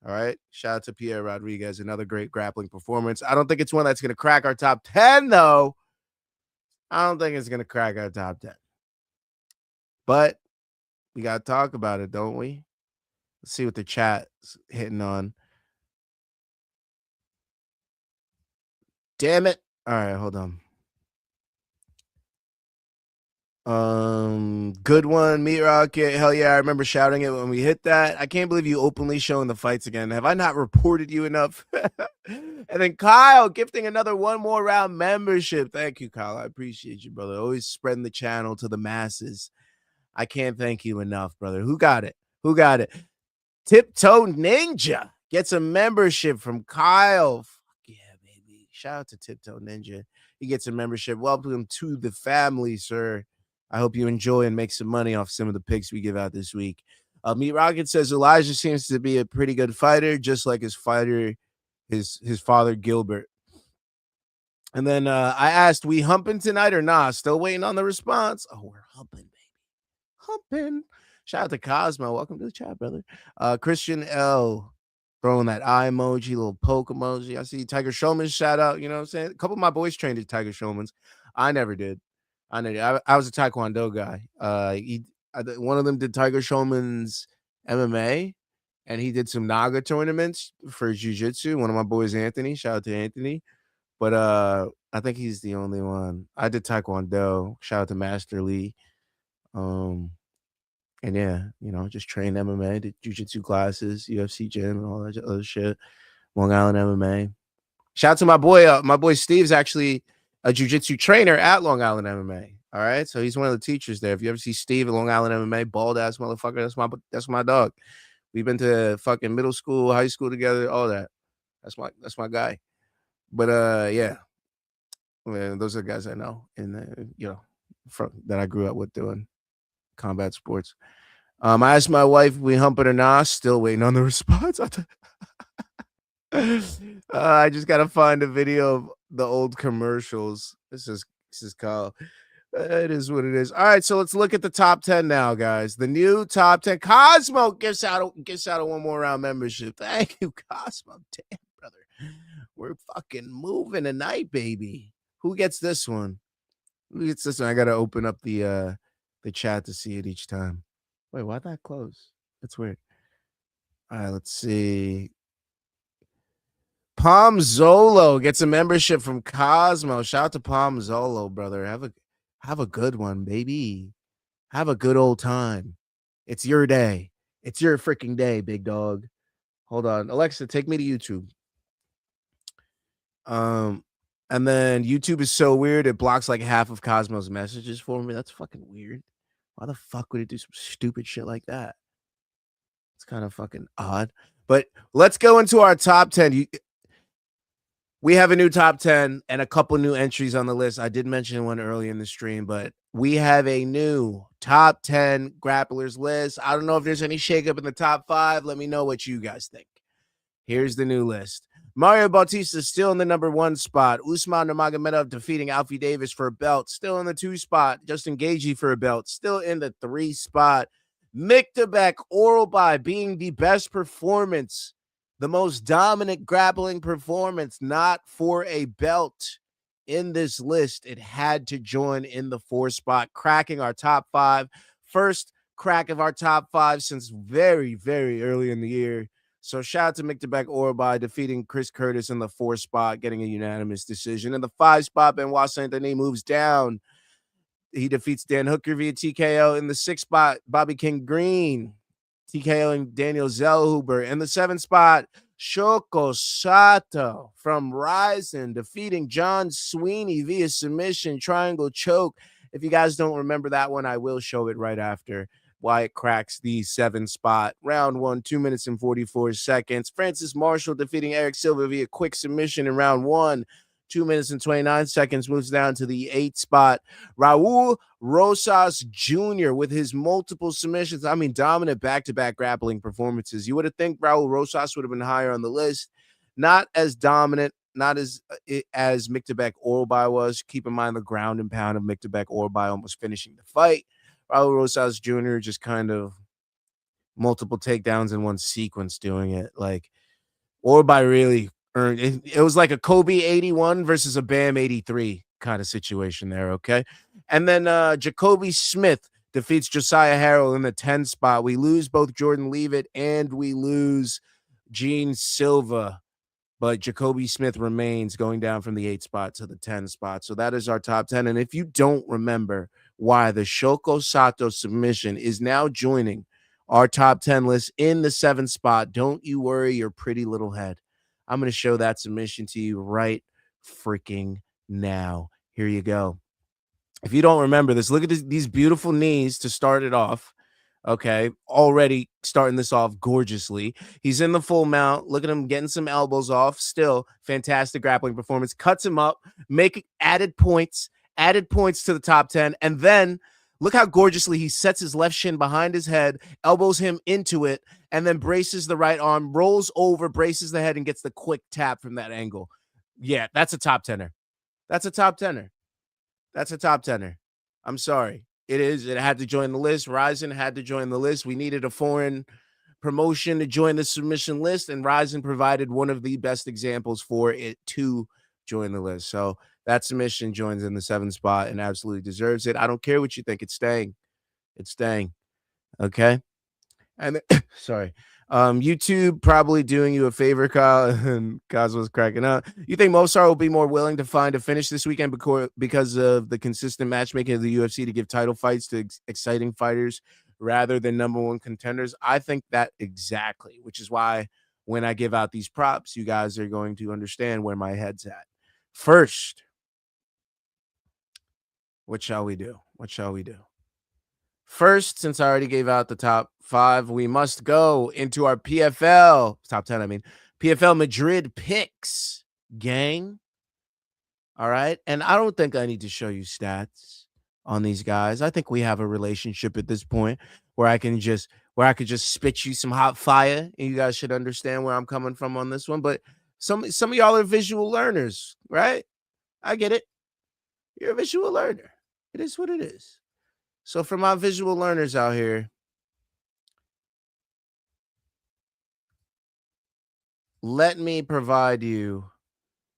All right. Shout out to Pierre Rodriguez. Another great grappling performance. I don't think it's one that's going to crack our top 10, though. I don't think it's going to crack our top 10. But we got to talk about it, don't we? Let's see what the chat's hitting on. Damn it. All right, hold on. Good one, Meat Rocket. Hell yeah, I remember shouting it when we hit that. I can't believe you openly showing the fights again. Have I not reported you enough? And then Kyle gifting another one more round membership. Thank you, Kyle. I appreciate you, brother. Always spreading the channel to the masses. I can't thank you enough, brother. Who got it? Who got it? Tiptoe Ninja gets a membership from Kyle. Fuck yeah, baby. Shout out to Tiptoe Ninja. He gets a membership. Welcome to the family, sir. I hope you enjoy and make some money off some of the picks we give out this week. Meat Rocket says Elijah seems to be a pretty good fighter, just like his fighter, his father Gilbert. And then I asked, we humping tonight or not? Still waiting on the response. Oh, we're humping, baby. Humping. Shout out to Cosmo. Welcome to the chat, brother. Christian L throwing that eye emoji, little poke emoji. I see Tiger Showman shout out. You know what I'm saying? A couple of my boys trained at Tiger Showman's. I never did. I was a Taekwondo guy. One of them did Tiger Showman's MMA, and he did some Naga tournaments for jiu-jitsu. One of my boys, Anthony. Shout out to Anthony. But I think he's the only one. I did Taekwondo. Shout out to Master Lee. And yeah, you know, just trained MMA, did jiu-jitsu classes, UFC gym, and all that other shit. Long Island MMA. Shout out to my boy. My boy Steve's actually a jiu-jitsu trainer at Long Island MMA. All right, so he's one of the teachers there. If you ever see Steve at Long Island MMA, bald ass motherfucker, that's my dog. We've been to fucking middle school, high school together, all that. That's my guy. But yeah, well, those are the guys I know, and you know, that I grew up with doing combat sports. I asked my wife if we hump it or not. Still waiting on the response. I just gotta find a video of the old commercials. This is Kyle. It is what it is. All right, so let's look at the top 10 now, guys. The new top 10. Cosmo gives out a one more round membership. Thank you, Cosmo. Damn, brother. We're fucking moving tonight, baby. Who gets this one? Who gets this one? I gotta open up the chat to see it each time. Wait, why'd that close? That's weird. All right, let's see. Palm Zolo gets a membership from Cosmo. Shout out to Palm Zolo, brother. Have a good one, baby. Have a good old time. It's your day. It's your freaking day, big dog. Hold on. Alexa, take me to YouTube. And then YouTube is so weird, it blocks like half of Cosmo's messages for me. That's fucking weird. Why the fuck would it do some stupid shit like that? It's kind of fucking odd. But let's go into our top 10. We have a new top 10 and a couple new entries on the list. I did mention one early in the stream, but we have a new top 10 grapplers list. I don't know if there's any shakeup in the top 5. Let me know what you guys think. Here's the new list. Mario Bautista still in the number 1 spot. Usman Nurmagomedov defeating Alfie Davis for a belt. Still in the 2 spot. Justin Gaethje for a belt. Still in the 3 spot. Miktabek Oralby being the best performance, the most dominant grappling performance, not for a belt in this list. It had to join in the 4 spot, cracking our top 5. First crack of our top 5 since very, very early in the year. So shout out to Miktabek Oralby defeating Chris Curtis in the 4 spot, getting a unanimous decision. In the 5 spot, Benoit Saint-Denis moves down. He defeats Dan Hooker via TKO. In the 6th spot, Bobby King Green TKOing Daniel Zellhuber. In the 7th spot, Shoko Sato from Ryzen defeating John Sweeney via submission triangle choke. If you guys don't remember that one, I will show it right after. Wyatt cracks the 7th spot. Round 1, 2 minutes and 44 seconds. Francis Marshall defeating Eric Silva via quick submission in round 1. 2 minutes and 29 seconds, moves down to the 8th spot. Raul Rosas Jr. with his multiple submissions. I mean, dominant back-to-back grappling performances. You would have think Raul Rosas would have been higher on the list. Not as dominant, not as Miktabek Oralby was. Keep in mind the ground and pound of Miktabek Oralby almost finishing the fight. Raul Rosas Jr. just kind of multiple takedowns in one sequence doing it. Like, Oralby really earned it. It was like a Kobe 81 versus a Bam 83 kind of situation there, okay? And then Jacoby Smith defeats Josiah Harrell in the 10 spot. We lose both Jordan Leavitt and we lose Gene Silva, but Jacoby Smith remains, going down from the 8 spot to the 10 spot. So that is our top 10. And if you don't remember why the Shoko Sato submission is now joining our top 10 list in the 7th spot. Don't you worry your pretty little head. I'm going to show that submission to you right freaking now. Here you go. If you don't remember this, look at these beautiful knees to start it off. Okay, already starting this off gorgeously. He's in the full mount. Look at him getting some elbows off. Still fantastic grappling performance. Cuts him up, make added points to the top 10. And then look how gorgeously he sets his left shin behind his head, elbows him into it, and then braces the right arm, rolls over, braces the head, and gets the quick tap from that angle. Yeah, that's a top 10er. That's a top 10er. That's a top 10er. I'm sorry. It is. It had to join the list. Ryzen had to join the list. We needed a foreign promotion to join the submission list, and Ryzen provided one of the best examples for it to join the list. So that submission joins in the 7th spot and absolutely deserves it. I don't care what you think. It's staying. It's staying. Okay. And sorry. YouTube probably doing you a favor, Kyle, and Kaz was cracking up. You think Mosar will be more willing to find a finish this weekend because of the consistent matchmaking of the UFC to give title fights to exciting fighters rather than number one contenders? I think that exactly, which is why when I give out these props, you guys are going to understand where my head's at. First, what shall we do? What shall we do? First, since I already gave out the top 5, we must go into our PFL, top 10, I mean, PFL Madrid picks, gang. All right. And I don't think I need to show you stats on these guys. I think we have a relationship at this point where I could just spit you some hot fire, and you guys should understand where I'm coming from on this one. But some of y'all are visual learners, right? I get it. You're a visual learner. It is what it is. So for my visual learners out here, let me provide you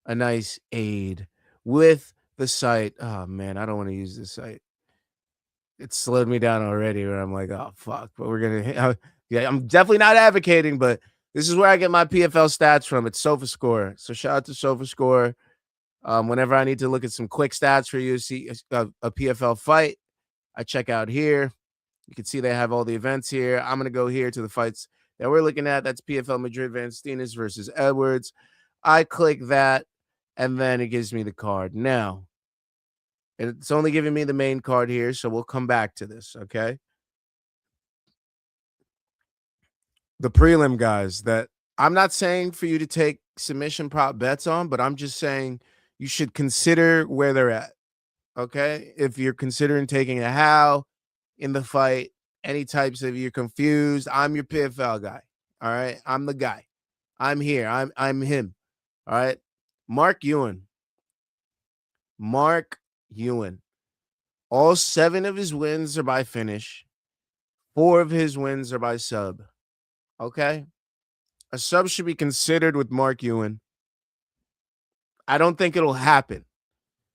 a nice aid with the site. Oh, man, I don't want to use this site. It slowed me down already where I'm like, oh, fuck. But we're going to – yeah, I'm definitely not advocating, but this is where I get my PFL stats from. It's SofaScore. So shout out to SofaScore. Whenever I need to look at some quick stats for UFC, a PFL fight, I check out here. You can see they have all the events here. I'm going to go here to the fights that we're looking at. That's PFL Madrid Van Steenis versus Edwards. I click that, and then it gives me the card. Now, it's only giving me the main card here, so we'll come back to this, okay? The prelim guys that I'm not saying for you to take submission prop bets on, but I'm just saying you should consider where they're at, okay? If you're considering taking a how in the fight, any types of you're confused, I'm your PFL guy. All right. I'm the guy. I'm here. I'm him. All right. Mark Ewan. All 7 of his wins are by finish. 4 of his wins are by sub. Okay. A sub should be considered with Mark Ewan. I don't think it'll happen.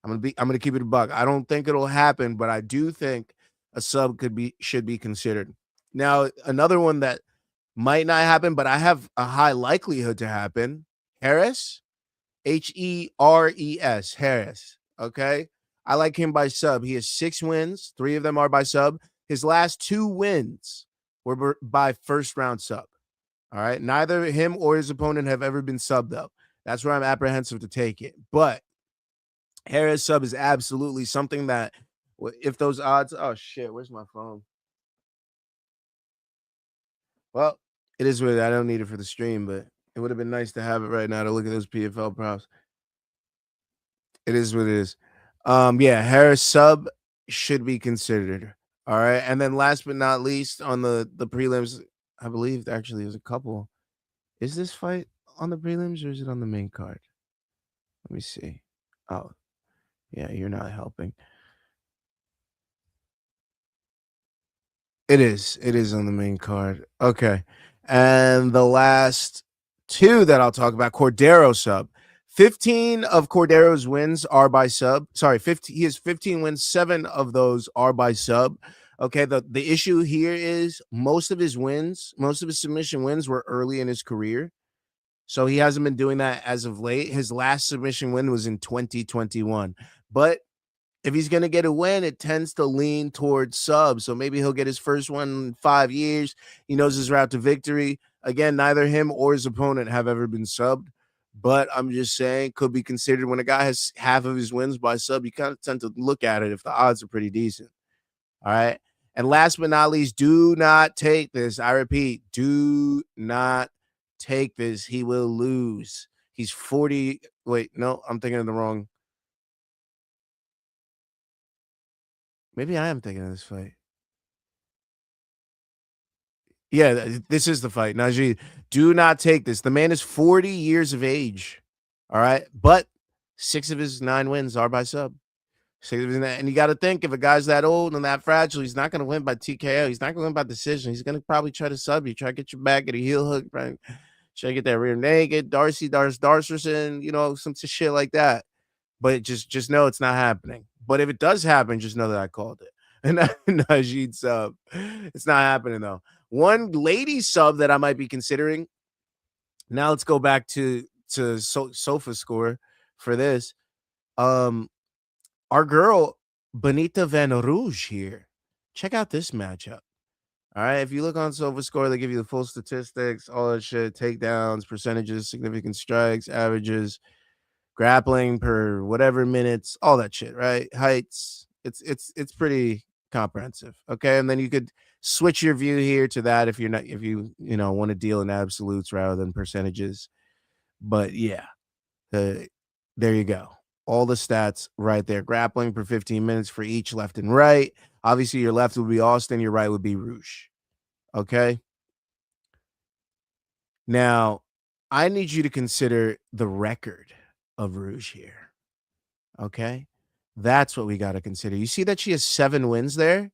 I'm gonna keep it a buck. I don't think it'll happen, but I do think a sub should be considered. Now, another one that might not happen, but I have a high likelihood to happen. Harris, Heres, Harris. Okay, I like him by sub. He has 6 wins. 3 of them are by sub. His last 2 wins were by first round sub. All right, neither him or his opponent have ever been sub though. That's where I'm apprehensive to take it, but Harris sub is absolutely something that if those odds, oh shit, where's my phone? Well, it is what I don't need it for the stream, but it would have been nice to have it right now to look at those PFL props. It is what it is. Yeah, Harris sub should be considered. All right. And then last but not least on the prelims, I believe actually there's a couple. Is this fight on the prelims or is it on the main card? Let me see. Oh, yeah, you're not helping. It is. It is on the main card. Okay. And the last 2 that I'll talk about, Cordero sub. 15 of Cordero's wins are by sub. Sorry, 15. He has 15 wins. 7 of those are by sub. Okay. The issue here is most of his submission wins were early in his career. So he hasn't been doing that as of late. His last submission win was in 2021. But if he's going to get a win, it tends to lean towards sub. So maybe he'll get his first one in 5 years. He knows his route to victory. Again, neither him or his opponent have ever been subbed. But I'm just saying, could be considered when a guy has half of his wins by sub, you kind of tend to look at it if the odds are pretty decent. All right. And last but not least, do not take this. I repeat, do not take this. He will lose. He's 40. Wait, no, I'm thinking of the wrong. Maybe I am thinking of this fight. Yeah, this is the fight. Najee, do not take this. The man is 40 years of age. All right. But 6 of his 9 wins are by sub. And you got to think, if a guy's that old and that fragile, he's not going to win by TKO. He's not going to win by decision. He's going to probably try to sub you, try to get your back, get a heel hook, right? Try to get that rear naked, Darcerson, some shit like that. But just know it's not happening. But if it does happen, just know that I called it. And Najee sub. It's not happening, though. One lady sub that I might be considering. Now let's go back to Sofa Score for this. Our girl, Benita Van Rouge here. Check out this matchup. All right. If you look on SofaScore, they give you the full statistics, all that shit, takedowns, percentages, significant strikes, averages, grappling per whatever minutes, all that shit, right? Heights. It's pretty comprehensive. Okay. And then you could switch your view here to that if you want to deal in absolutes rather than percentages. But yeah, there you go. All the stats right there. Grappling per 15 minutes for each left and right. Obviously, your left would be Austin. Your right would be Rouge. Okay? Now, I need you to consider the record of Rouge here. Okay? That's what we got to consider. You see that she has 7 wins there?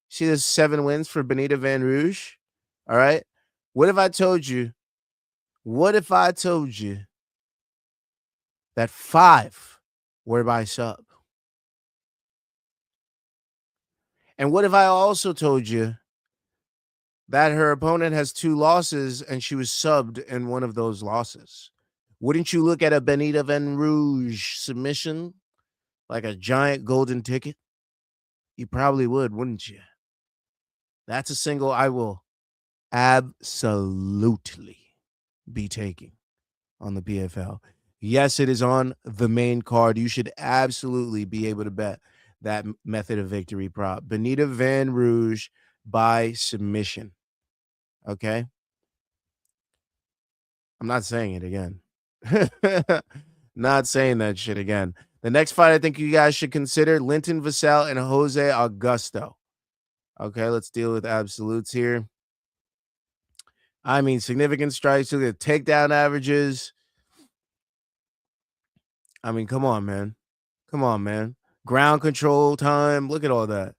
See there's 7 wins for Benita Van Rouge? All right? What if I told you that 5 were by sub? And what if I also told you that her opponent has 2 losses and she was subbed in one of those losses? Wouldn't you look at a Benita Van Rouge submission like a giant golden ticket? You probably would, wouldn't you? That's a single I will absolutely be taking on the PFL. Yes, it is on the main card. You should absolutely be able to bet that method of victory prop. Benita Van Rouge by submission. Okay? I'm not saying it again. Not saying that shit again. The next fight I think you guys should consider, Linton Vassell and Jose Augusto. Okay, let's deal with absolutes here. I mean, significant strikes. Look at takedown averages. I mean, come on, man. Come on, man. Ground control time. Look at all that.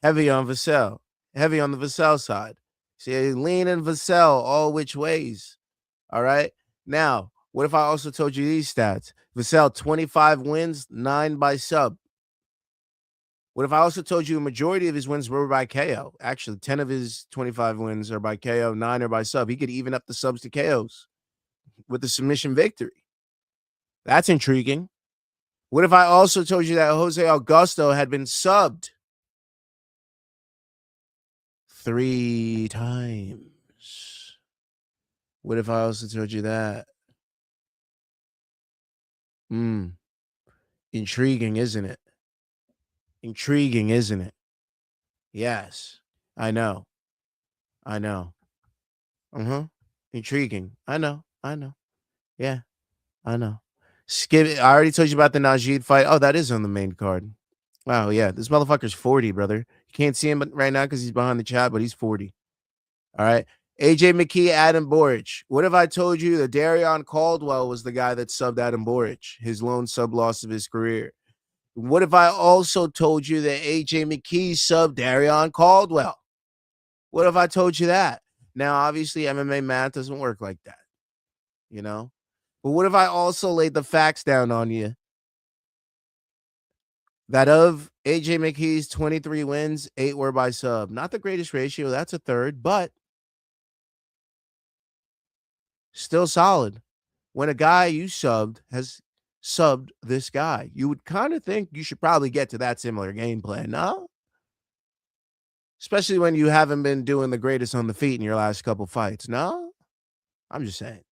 Heavy on Vassell. Heavy on the Vassell side. See, lean and Vassell all which ways. All right. Now, what if I also told you these stats? Vassell, 25 wins, 9 by sub. What if I also told you a majority of his wins were by KO? Actually, 10 of his 25 wins are by KO, 9 are by sub. He could even up the subs to KOs with the submission victory. That's intriguing. What if I also told you that Jose Augusto had been subbed 3 times? What if I also told you that? Intriguing, isn't it? Intriguing, isn't it? Yes, I know. Intriguing. I know. Yeah, I know. Skip it. I already told you about the Najee fight. Oh, that is on the main card. Wow, yeah. This motherfucker's 40, brother. You can't see him right now because he's behind the chat, but he's 40. All right. AJ McKee, Adam Boric. What if I told you that Darion Caldwell was the guy that subbed Adam Boric, his lone sub loss of his career? What if I also told you that AJ McKee subbed Darion Caldwell? What if I told you that? Now, obviously, MMA math doesn't work like that, But what if I also laid the facts down on you that of AJ McKee's 23 wins, 8 were by sub? Not the greatest ratio. That's a third, but still solid. When a guy you subbed has subbed this guy. You would kind of think you should probably get to that similar game plan, no? Especially when you haven't been doing the greatest on the feet in your last couple fights, no? I'm just saying.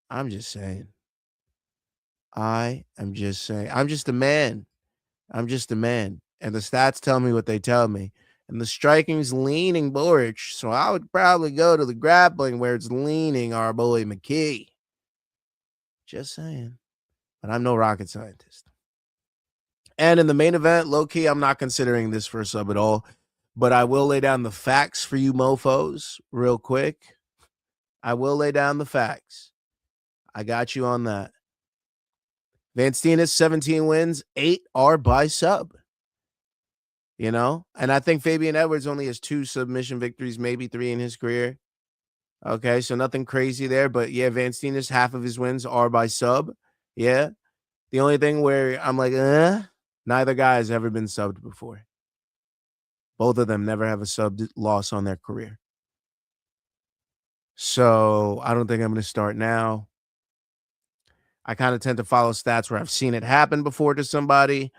I'm just saying. I am just saying. I'm just a man. I'm just a man. And the stats tell me what they tell me. And the striking's leaning bullish. So I would probably go to the grappling where it's leaning our boy McKee. Just saying. But I'm no rocket scientist. And in the main event, low-key, I'm not considering this for a sub at all. But I will lay down the facts for you mofos real quick. I will lay down the facts. I got you on that. Vanstenis, 17 wins, 8 are by sub. You know? And I think Fabian Edwards only has 2 submission victories, maybe 3 in his career. Okay, so nothing crazy there. But yeah, Vanstenis, half of his wins are by sub. Yeah. The only thing where I'm like, neither guy has ever been subbed before. Both of them never have a sub loss on their career. So I don't think I'm going to start now. I kind of tend to follow stats where I've seen it happen before to somebody.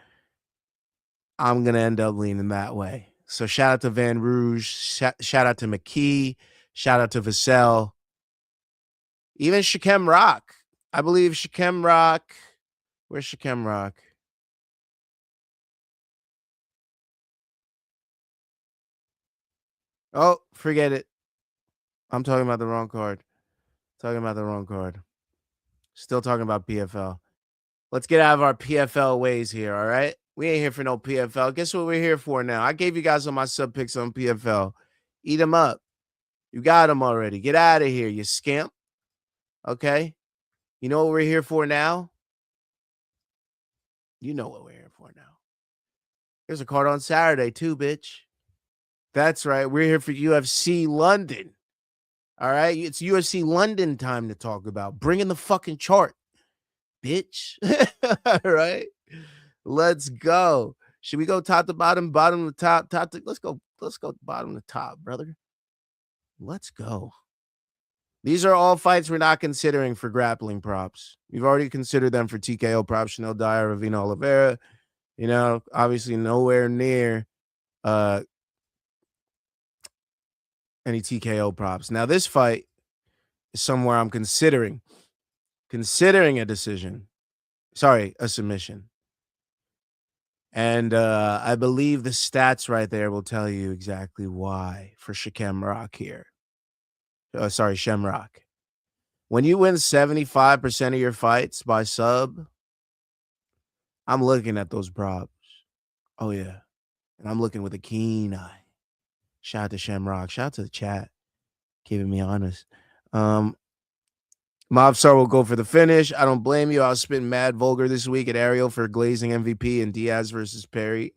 I'm going to end up leaning that way. So shout out to Van Rouge. Shout out to McKee. Shout out to Vassell. Even Shakem Rock. I believe Shakem Rock. Where's Shakem Rock? Oh, forget it. I'm talking about the wrong card. Still talking about PFL. Let's get out of our PFL ways here, all right? We ain't here for no PFL. Guess what we're here for now? I gave you guys all my sub picks on PFL. Eat them up. You got them already. Get out of here, you scamp. Okay? You know what we're here for now? You know what we're here for now. There's a card on Saturday too, bitch. That's right. We're here for UFC London. All right? It's UFC London time to talk about. Bring in the fucking chart, bitch. All right? Let's go. Should we go top to bottom, bottom to top, top to, let's go bottom to top, brother. Let's go. These are all fights we're not considering for grappling props. We've already considered them for TKO props. Chanel Dyer, Ravina Oliveira. You know, obviously nowhere near any TKO props. Now, this fight is somewhere I'm considering a decision. Sorry, a submission. And I believe the stats right there will tell you exactly why for Shakem Rock here. Shamrock. When you win 75% of your fights by sub, I'm looking at those props. Oh, yeah. And I'm looking with a keen eye. Shout out to Shamrock. Shout out to the chat. Keeping me honest. Mobstar will go for the finish. I don't blame you. I was spitting mad vulgar this week at Ariel for glazing MVP and Diaz versus Perry.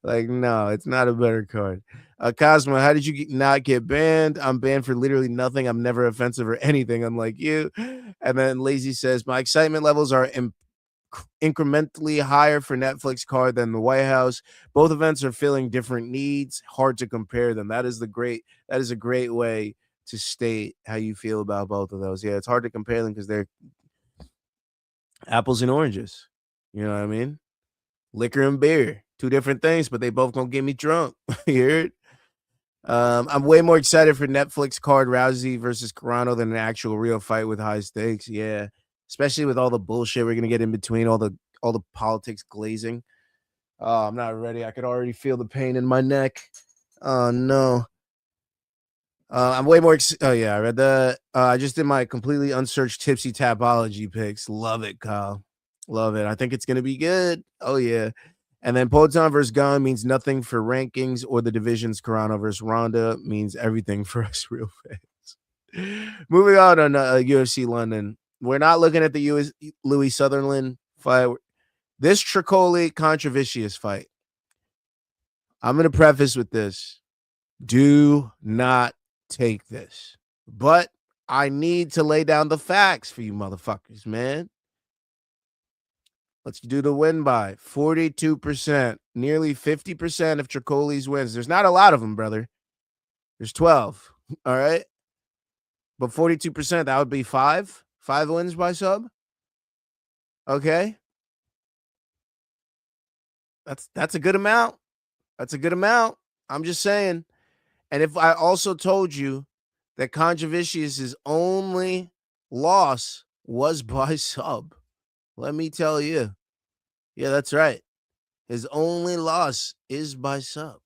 Like, no, it's not a better card. Cosmo, how did you not get banned? I'm banned for literally nothing. I'm never offensive or anything, unlike you. And then Lazy says, my excitement levels are incrementally higher for Netflix card than the White House. Both events are filling different needs. Hard to compare them. That is a great way to state how you feel about both of those. Yeah, it's hard to compare them because they're apples and oranges. You know what I mean? Liquor and beer, 2 different things, but they both gonna get me drunk. You heard? I'm way more excited for Netflix card Rousey versus Carano than an actual real fight with high stakes. Yeah, especially with all the bullshit we're gonna get in between, all the politics glazing. Oh, I'm not ready. I could already feel the pain in my neck. Oh no. I'm way more. Oh yeah, I read that. I just did my completely unsearched tipsy tapology picks. Love it, Kyle. Love it. I think it's gonna be good. Oh yeah. And then Poton versus Gunn means nothing for rankings or the divisions. Carano versus Ronda means everything for us real fans. Moving on UFC London. We're not looking at the Louis Sutherland fight. This Tricoli controversious fight. I'm gonna preface with this. Do not take this. But I need to lay down the facts for you motherfuckers, man. Let's do the win by 42%, nearly 50% of Tricoli's wins. There's not a lot of them, brother. There's 12. All right. But 42%, that would be 5 wins by sub. Okay? That's a good amount. That's a good amount. I'm just saying. And if I also told you that Controversious' only loss was by sub, let me tell you. Yeah, that's right. His only loss is by sub.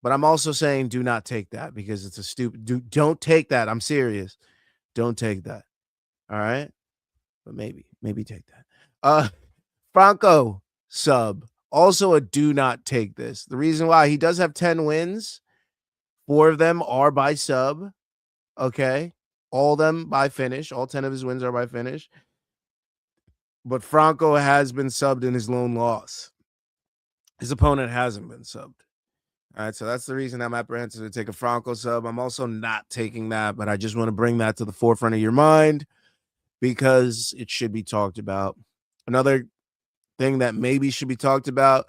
But I'm also saying do not take that because it's a stupid don't take that. I'm serious. Don't take that. All right? But maybe take that. Franco sub. Also a do not take this. The reason why he does have 10 wins, 4 of them are by sub. Okay. All of them by finish. All 10 of his wins are by finish. But Franco has been subbed in his lone loss. His opponent hasn't been subbed. All right. So that's the reason I'm apprehensive to take a Franco sub. I'm also not taking that, but I just want to bring that to the forefront of your mind because it should be talked about. Another thing that maybe should be talked about,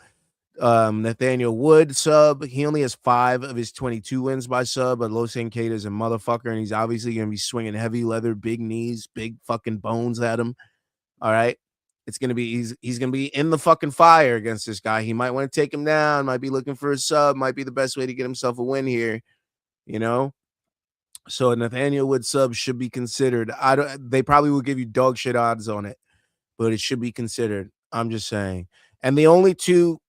Nathaniel Wood sub. He only has 5 of his 22 wins by sub, but Los Anqueta is a motherfucker, and he's obviously going to be swinging heavy leather, big knees, big fucking bones at him. All right. It's going to be, he's going to be in the fucking fire against this guy. He might want to take him down, might be looking for a sub, might be the best way to get himself a win here, you know? So a Nathaniel Wood sub should be considered. They probably will give you dog shit odds on it, but it should be considered. I'm just saying. And the only 2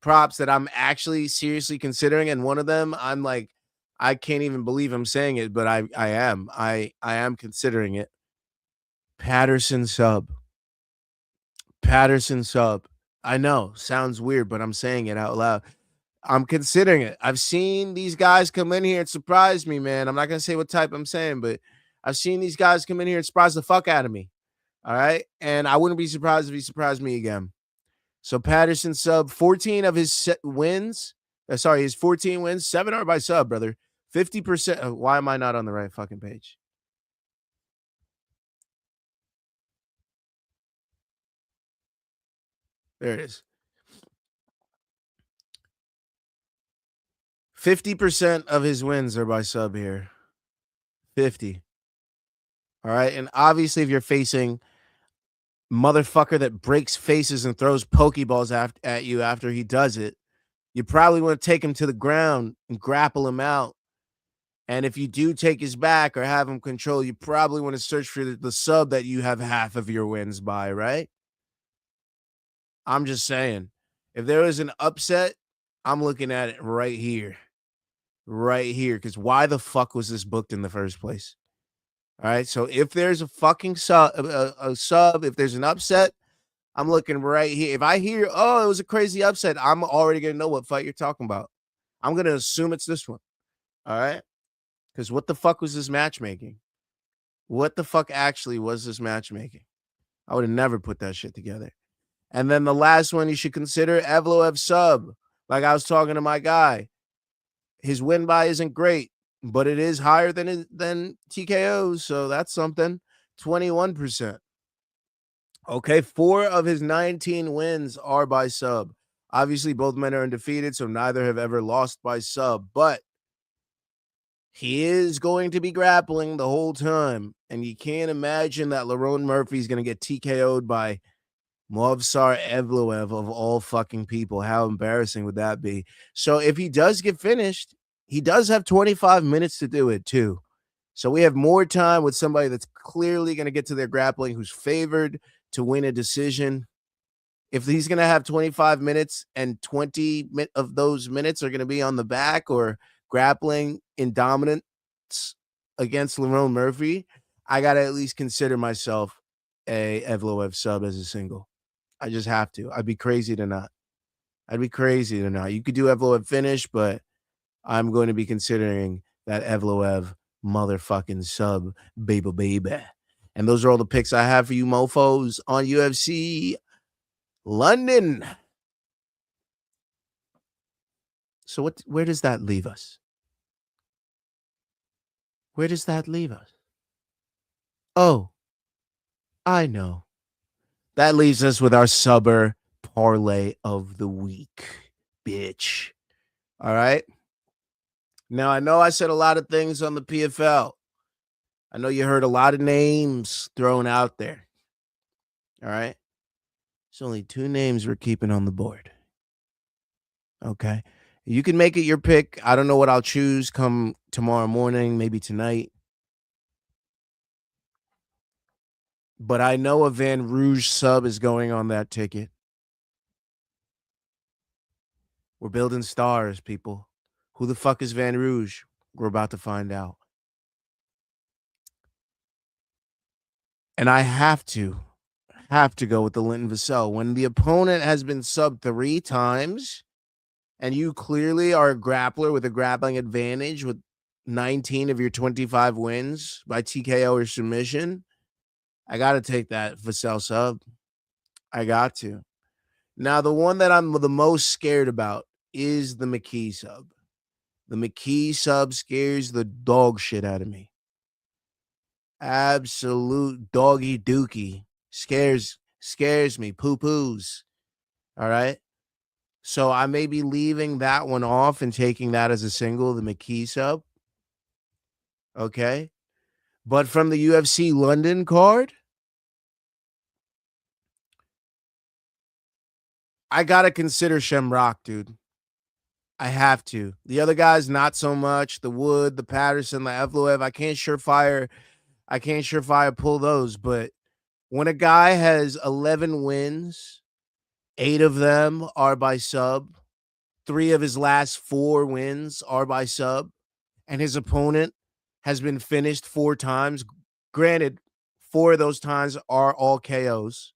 props that I'm actually seriously considering, and one of them I'm like, I can't even believe I'm saying it, but I am considering it. Patterson sub. Patterson sub. I know, sounds weird, but I'm saying it out loud. I'm considering it. I've seen these guys come in here and surprise me, man. I'm not gonna say what type I'm saying, but I've seen these guys come in here and surprise the fuck out of me. All right. And I wouldn't be surprised if he surprised me again. So Patterson sub 14 of his wins. His 14 wins, 7 are by sub, brother. 50%. Why am I not on the right fucking page? There it is. 50% of his wins are by sub here. 50. All right. And obviously, if you're facing motherfucker that breaks faces and throws pokeballs at you after he does it, you probably want to take him to the ground and grapple him out. And if you do take his back or have him control, you probably want to search for the sub that you have half of your wins by, right? I'm just saying. If there was an upset, I'm looking at it right here. Right here. Because why the fuck was this booked in the first place? All right. So if there's a fucking sub, if there's an upset, I'm looking right here. If I hear, oh, it was a crazy upset, I'm already going to know what fight you're talking about. I'm going to assume it's this one. All right. Because what the fuck was this matchmaking? What the fuck actually was this matchmaking? I would have never put that shit together. And then the last one you should consider, Evloev sub. Like I was talking to my guy. His win by isn't great, but it is higher than TKOs, so that's something. 21%. Okay, 4 of his 19 wins are by sub. Obviously, both men are undefeated, so neither have ever lost by sub, but he is going to be grappling the whole time, and you can't imagine that Lerone Murphy is going to get TKO'd by Movsar Evloev of all fucking people. How embarrassing would that be? So if he does get finished, he does have 25 minutes to do it too. So we have more time with somebody that's clearly going to get to their grappling, who's favored to win a decision. If he's going to have 25 minutes and 20 of those minutes are going to be on the back or grappling in dominance against Lerone Murphy, I got to at least consider myself a Evloev sub as a single. I just have to. I'd be crazy to not. You could do Evloev finish, but I'm going to be considering that Evloev motherfucking sub, baby. And those are all the picks I have for you mofos on UFC London. So where does that leave us? Where does that leave us? Oh, I know. That leaves us with our subber parlay of the week, bitch. All right. Now, I know I said a lot of things on the PFL. I know you heard a lot of names thrown out there. All right. It's only 2 names we're keeping on the board. Okay. You can make it your pick. I don't know what I'll choose come tomorrow morning, maybe tonight. But I know a Van Rouge sub is going on that ticket. We're building stars, people. Who the fuck is Van Rouge? We're about to find out. And I have to go with the Linton Vassell. When the opponent has been subbed 3 times and you clearly are a grappler with a grappling advantage with 19 of your 25 wins by TKO or submission, I got to take that Vassell sub. I got to. Now, the one that I'm the most scared about is the McKee sub. The McKee sub scares the dog shit out of me. Absolute doggy dookie. Scares me. Poo-poos. All right. So I may be leaving that one off and taking that as a single, the McKee sub. Okay. But from the UFC London card, I got to consider Shamrock, dude. I have to. The other guys, not so much. The Wood, the Patterson, the Evloev. I can't surefire pull those. But when a guy has 11 wins, 8 of them are by sub, 3 of his last 4 wins are by sub, and his opponent has been finished 4 times. Granted, 4 of those times are all KOs.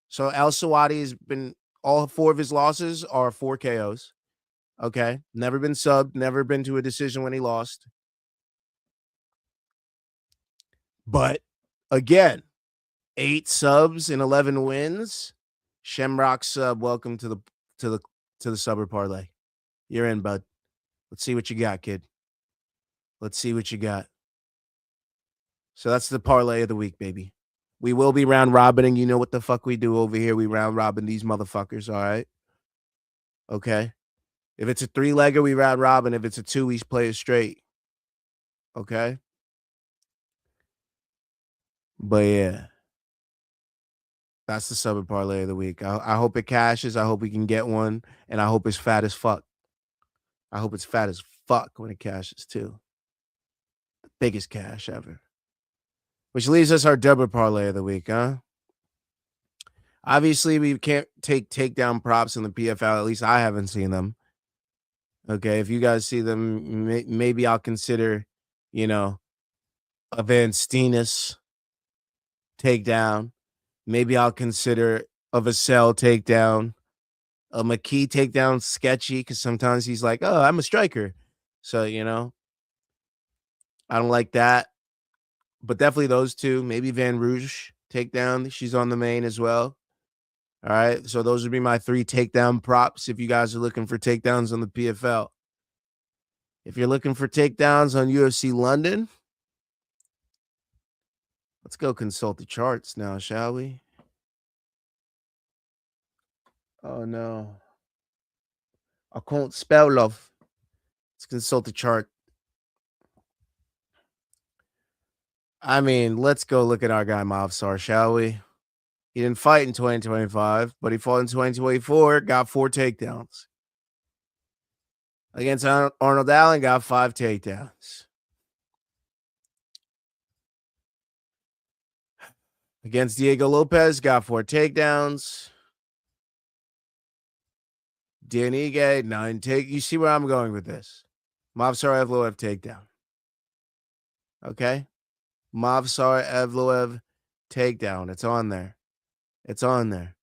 So El Sawadi has been, all 4 of his losses are 4 KOs. Okay. Never been subbed, never been to a decision when he lost. But again, 8 subs and 11 wins. Shamrock sub, welcome to the Subber Parlay. You're in, bud. Let's see what you got, kid. Let's see what you got. So that's the parlay of the week, baby. We will be round robining. You know what the fuck we do over here. We round robin these motherfuckers, all right? Okay. If it's a 3-legger, we round robin. If it's a 2, we play it straight. Okay. But yeah. That's the Subber Parlay of the week. I hope it cashes. I hope we can get one. And I hope it's fat as fuck. I hope it's fat as fuck when it cashes too. The biggest cash ever. Which leaves us our double parlay of the week, huh? Obviously, we can't take takedown props in the PFL. At least I haven't seen them. Okay, if you guys see them, maybe I'll consider, a Van Steenis takedown. Maybe I'll consider a Vassell takedown. A McKee takedown sketchy because sometimes he's like, oh, I'm a striker. So, I don't like that. But definitely those 2. Maybe Van Rouge takedown. She's on the main as well. All right. So those would be my 3 takedown props if you guys are looking for takedowns on the PFL. If you're looking for takedowns on UFC London, let's go consult the charts now, shall we? Oh, no. I can't spell love. Let's consult the chart. I mean, let's go look at our guy Mavsar, shall we? He didn't fight in 2025, but he fought in 2024, got 4 takedowns. Against Arnold Allen, got 5 takedowns. Against Diego Lopez, got 4 takedowns. Dan Ige, 9 take. You see where I'm going with this. Mavsar Evloev takedown. Okay? Mavsar Evloev takedown. It's on there. It's on there.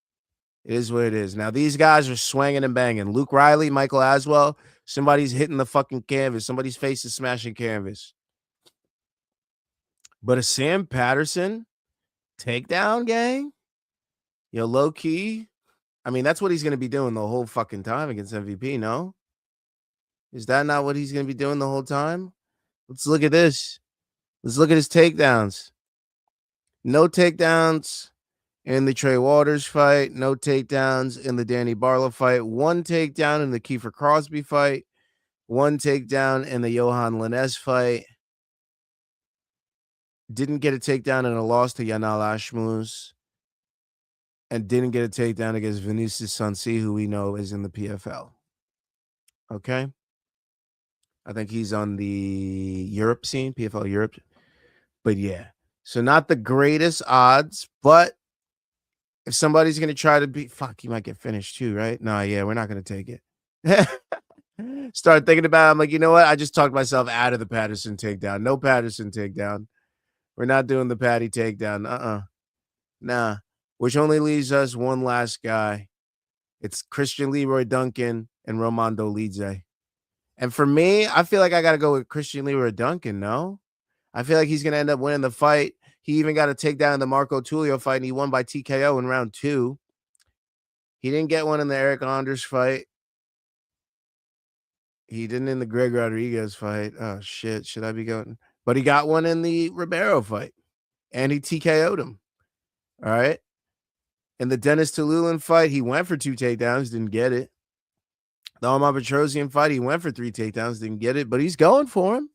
It is what it is. Now, these guys are swinging and banging. Luke Riley, Michael Aswell, somebody's hitting the fucking canvas. Somebody's face is smashing canvas. But a Sam Patterson takedown, gang? Yo, low key. I mean, that's what he's going to be doing the whole fucking time against MVP, no? Is that not what he's going to be doing the whole time? Let's look at this. Let's look at his takedowns. No takedowns in the Trey Waters fight. No takedowns in the Danny Barlow fight. 1 takedown in the Kiefer Crosby fight. 1 takedown in the Johan Linez fight. Didn't get a takedown in a loss to Yanal Ashmus. and didn't get a takedown against Vinicius Sansi, who we know is in the PFL. Okay. I think he's on the Europe scene, PFL Europe. But yeah, so not the greatest odds, but if somebody's going to try to be, you might get finished too, right? No, yeah, we're not going to take it. Start thinking about it. I'm like, you know what? I just talked myself out of the Patterson takedown. No Patterson takedown. We're not doing the Patty takedown. Nah. Which only leaves us one last guy. It's Christian Leroy Duncan and Romando Lidze. And for me, I feel like I got to go with Christian Leroy Duncan, no? I feel like he's going to end up winning the fight. He even got a takedown in the Marco Tulio fight, and he won by TKO in round 2. He didn't get one in the Eric Anders fight. He didn't in the Greg Rodriguez fight. Oh, shit. Should I be going? But he got one in the Ribeiro fight, and he TKO'd him. All right. In the Dennis Tululin fight, he went for 2 takedowns, didn't get it. The Omar Petrosian fight, he went for 3 takedowns, didn't get it, but he's going for him.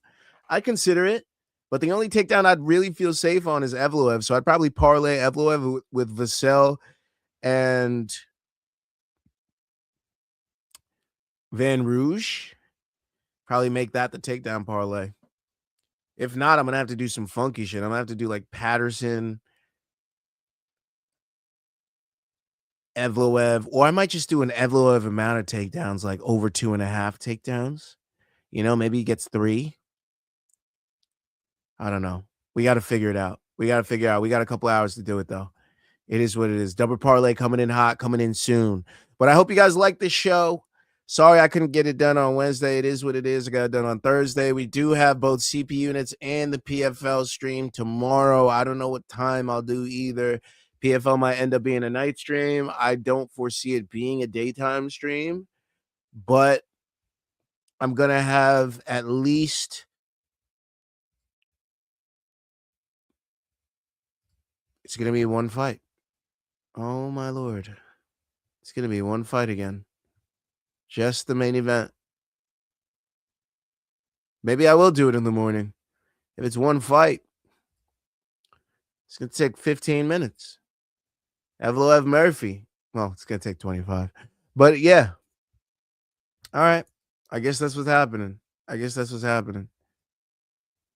I consider it. But the only takedown I'd really feel safe on is Evloev. So I'd probably parlay Evloev with Vassell and Van Rouge. Probably make that the takedown parlay. If not, I'm going to have to do some funky shit. I'm going to have to do like Patterson, Evloev, or I might just do an Evloev amount of takedowns, like over 2.5 takedowns. You know, maybe he gets 3. I don't know. We got to figure it out. We got a couple hours to do it, though. It is what it is. Double parlay coming in hot, coming in soon. But I hope you guys like this show. Sorry I couldn't get it done on Wednesday. It is what it is. I got it done on Thursday. We do have both CP units and the PFL stream tomorrow. I don't know what time I'll do either. PFL might end up being a night stream. I don't foresee it being a daytime stream. But I'm going to have at least... It's going to be one fight. Oh, my Lord. It's going to be one fight again. Just the main event. Maybe I will do it in the morning. If it's one fight, it's going to take 15 minutes. Evloev Murphy. Well, it's going to take 25. But yeah. All right. I guess that's what's happening.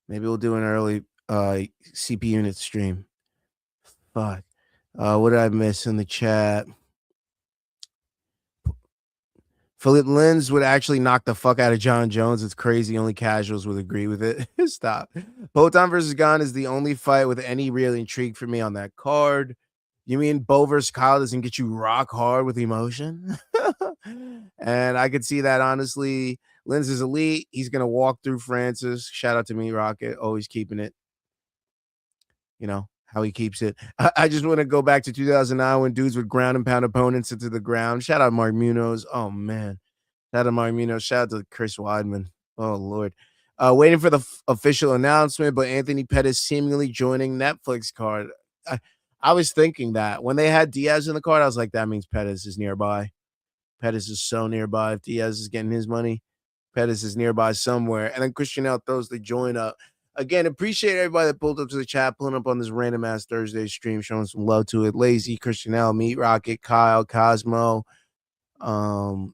Maybe we'll do an early CP unit stream. Fuck. What did I miss in the chat? Philip Lins would actually knock the fuck out of John Jones. It's crazy. Only casuals would agree with it. Stop. Poatan versus Gane is the only fight with any real intrigue for me on that card. You mean Bo versus Kyle doesn't get you rock hard with emotion? And I could see that, honestly. Lins is elite. He's going to walk through Francis. Shout out to me, Rocket. Always keeping it. You know, how he keeps it. I just want to go back to 2009 when dudes would ground and pound opponents into the ground. Shout out Mark Munoz. Oh, man. Shout out Mark Munoz. Shout out to Chris Weidman. Oh, Lord. Waiting for the official announcement, but Anthony Pettis seemingly joining Netflix card. I was thinking that. When they had Diaz in the card, I was like, that means Pettis is nearby. Pettis is so nearby. If Diaz is getting his money, Pettis is nearby somewhere. And then Christian L throws the join up. Again, appreciate everybody that pulled up to the chat, pulling up on this random ass Thursday stream, showing some love to it. Lazy, Christian L, Meat Rocket, Kyle, Cosmo. Who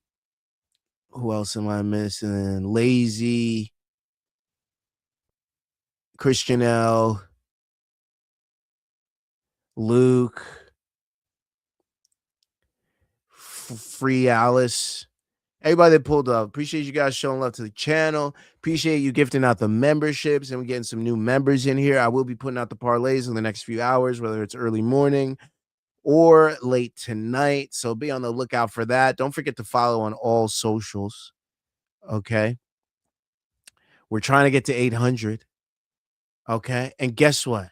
else am I missing? Lazy, Christian L, Luke, Free Alice. Everybody that pulled up, appreciate you guys showing love to the channel. Appreciate you gifting out the memberships, and we're getting some new members in here. I will be putting out the parlays in the next few hours, whether it's early morning or late tonight. So be on the lookout for that. Don't forget to follow on all socials. Okay. We're trying to get to 800. Okay. And guess what?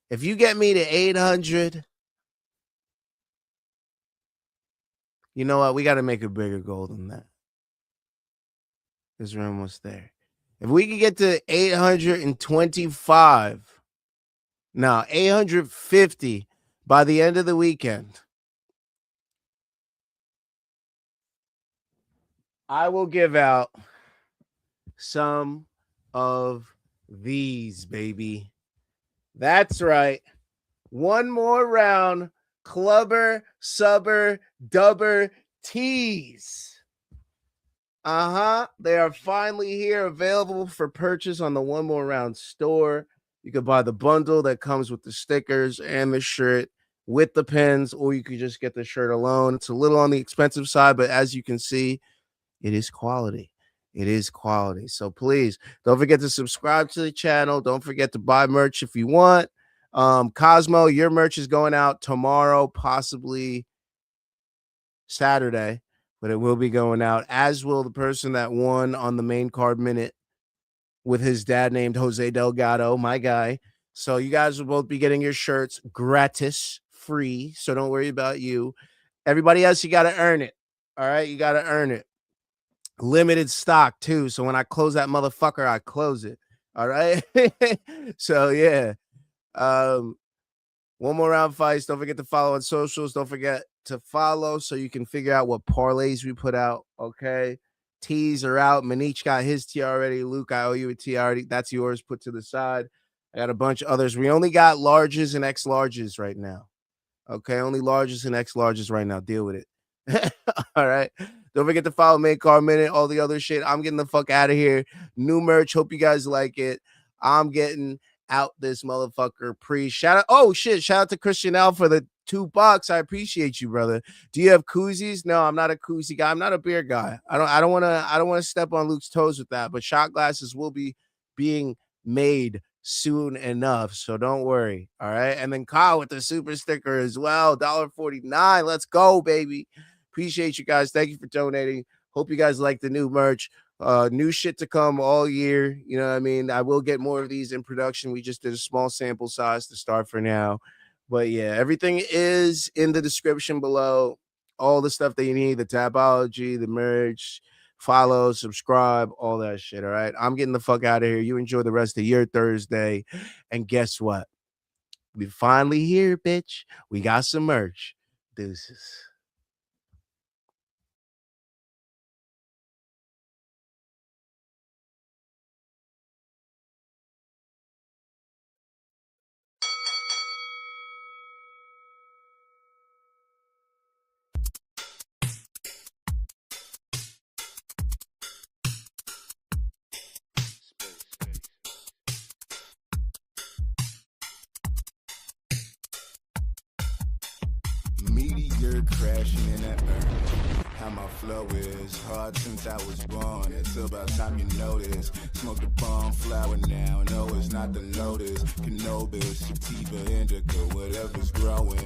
If you get me to 800, you know what? We got to make a bigger goal than that. Because we're almost there. If we can get to 825, now 850 by the end of the weekend, I will give out some of these, baby. That's right. One more round Clubber, Subber, Dubber tees. They are finally here, available for purchase on the One More Round store. You can buy the bundle that comes with the stickers and the shirt with the pins, or you could just get the shirt alone. It's a little on the expensive side, but as you can see, it is quality. It is quality. So please don't forget to subscribe to the channel. Don't forget to buy merch if you want. Cosmo, your merch is going out tomorrow, possibly Saturday, but it will be going out, as will the person that won on the main card minute with his dad named Jose Delgado, my guy. So you guys will both be getting your shirts gratis, free. So don't worry about you. Everybody else, you got to earn it. All right, you got to earn it. Limited stock too. So when I close that motherfucker, I close it. All right. So yeah. One More Round fights. Don't forget to follow on socials. Don't forget to follow so you can figure out what parlays we put out. Okay. Tees are out. Manich got his tee already. Luke, I owe you a tee already. That's yours. Put to the side. I got a bunch of others. We only got larges and X larges right now. Okay. Only larges and X larges right now. Deal with it. All right. Don't forget to follow Main Card Minute, all the other shit. I'm getting the fuck out of here. New merch. Hope you guys like it. I'm getting out this motherfucker shout out. Oh shit, shout out to Christian L for the $2. I appreciate you, brother. Do you have koozies? No, I'm not a koozie guy. I'm not a beer guy. I don't want to step on Luke's toes with that, but shot glasses will be being made soon enough, so don't worry. All right. And then Kyle with the super sticker as well, $1.49. Let's go, baby. Appreciate you guys. Thank you for donating. Hope you guys like the new merch. New shit to come all year. You know what I mean? I will get more of these in production. We just did a small sample size to start for now. But yeah, everything is in the description below. All the stuff that you need, the Tapology, the merch, follow, subscribe, all that shit. All right. I'm getting the fuck out of here. You enjoy the rest of your Thursday. And guess what? We finally here, bitch. We got some merch. Deuces. Meteor crashing in that earth. How my flow is hard since I was born. It's about time you notice. Smoke the bomb flower now. No, it's not the lotus. Cannabis, sativa, indica, whatever's growing.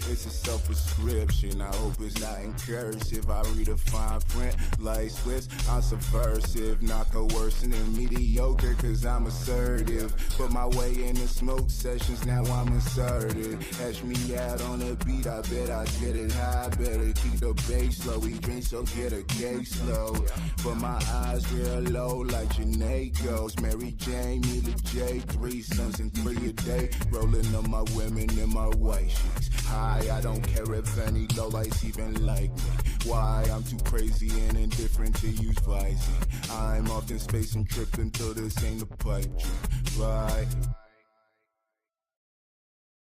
It's a self-prescription. I hope it's not in cursive. I read a fine print like Swiss. I'm subversive, not coercive and mediocre, cause I'm assertive. Put my way in the smoke sessions, now I'm inserted. Ash me out on the beat, I bet I get it high. Better keep the bass low. We drink, so get a case low. But my eyes real low like Janae goes. Mary Jane, Mila J, 3 sons and 3 a day. Rolling on my women in my white sheets. High, I don't care if any lowlights even like me. Why? I'm too crazy and indifferent to use Visine. I'm often spacing, tripping till this ain't a pipe dream. Bye.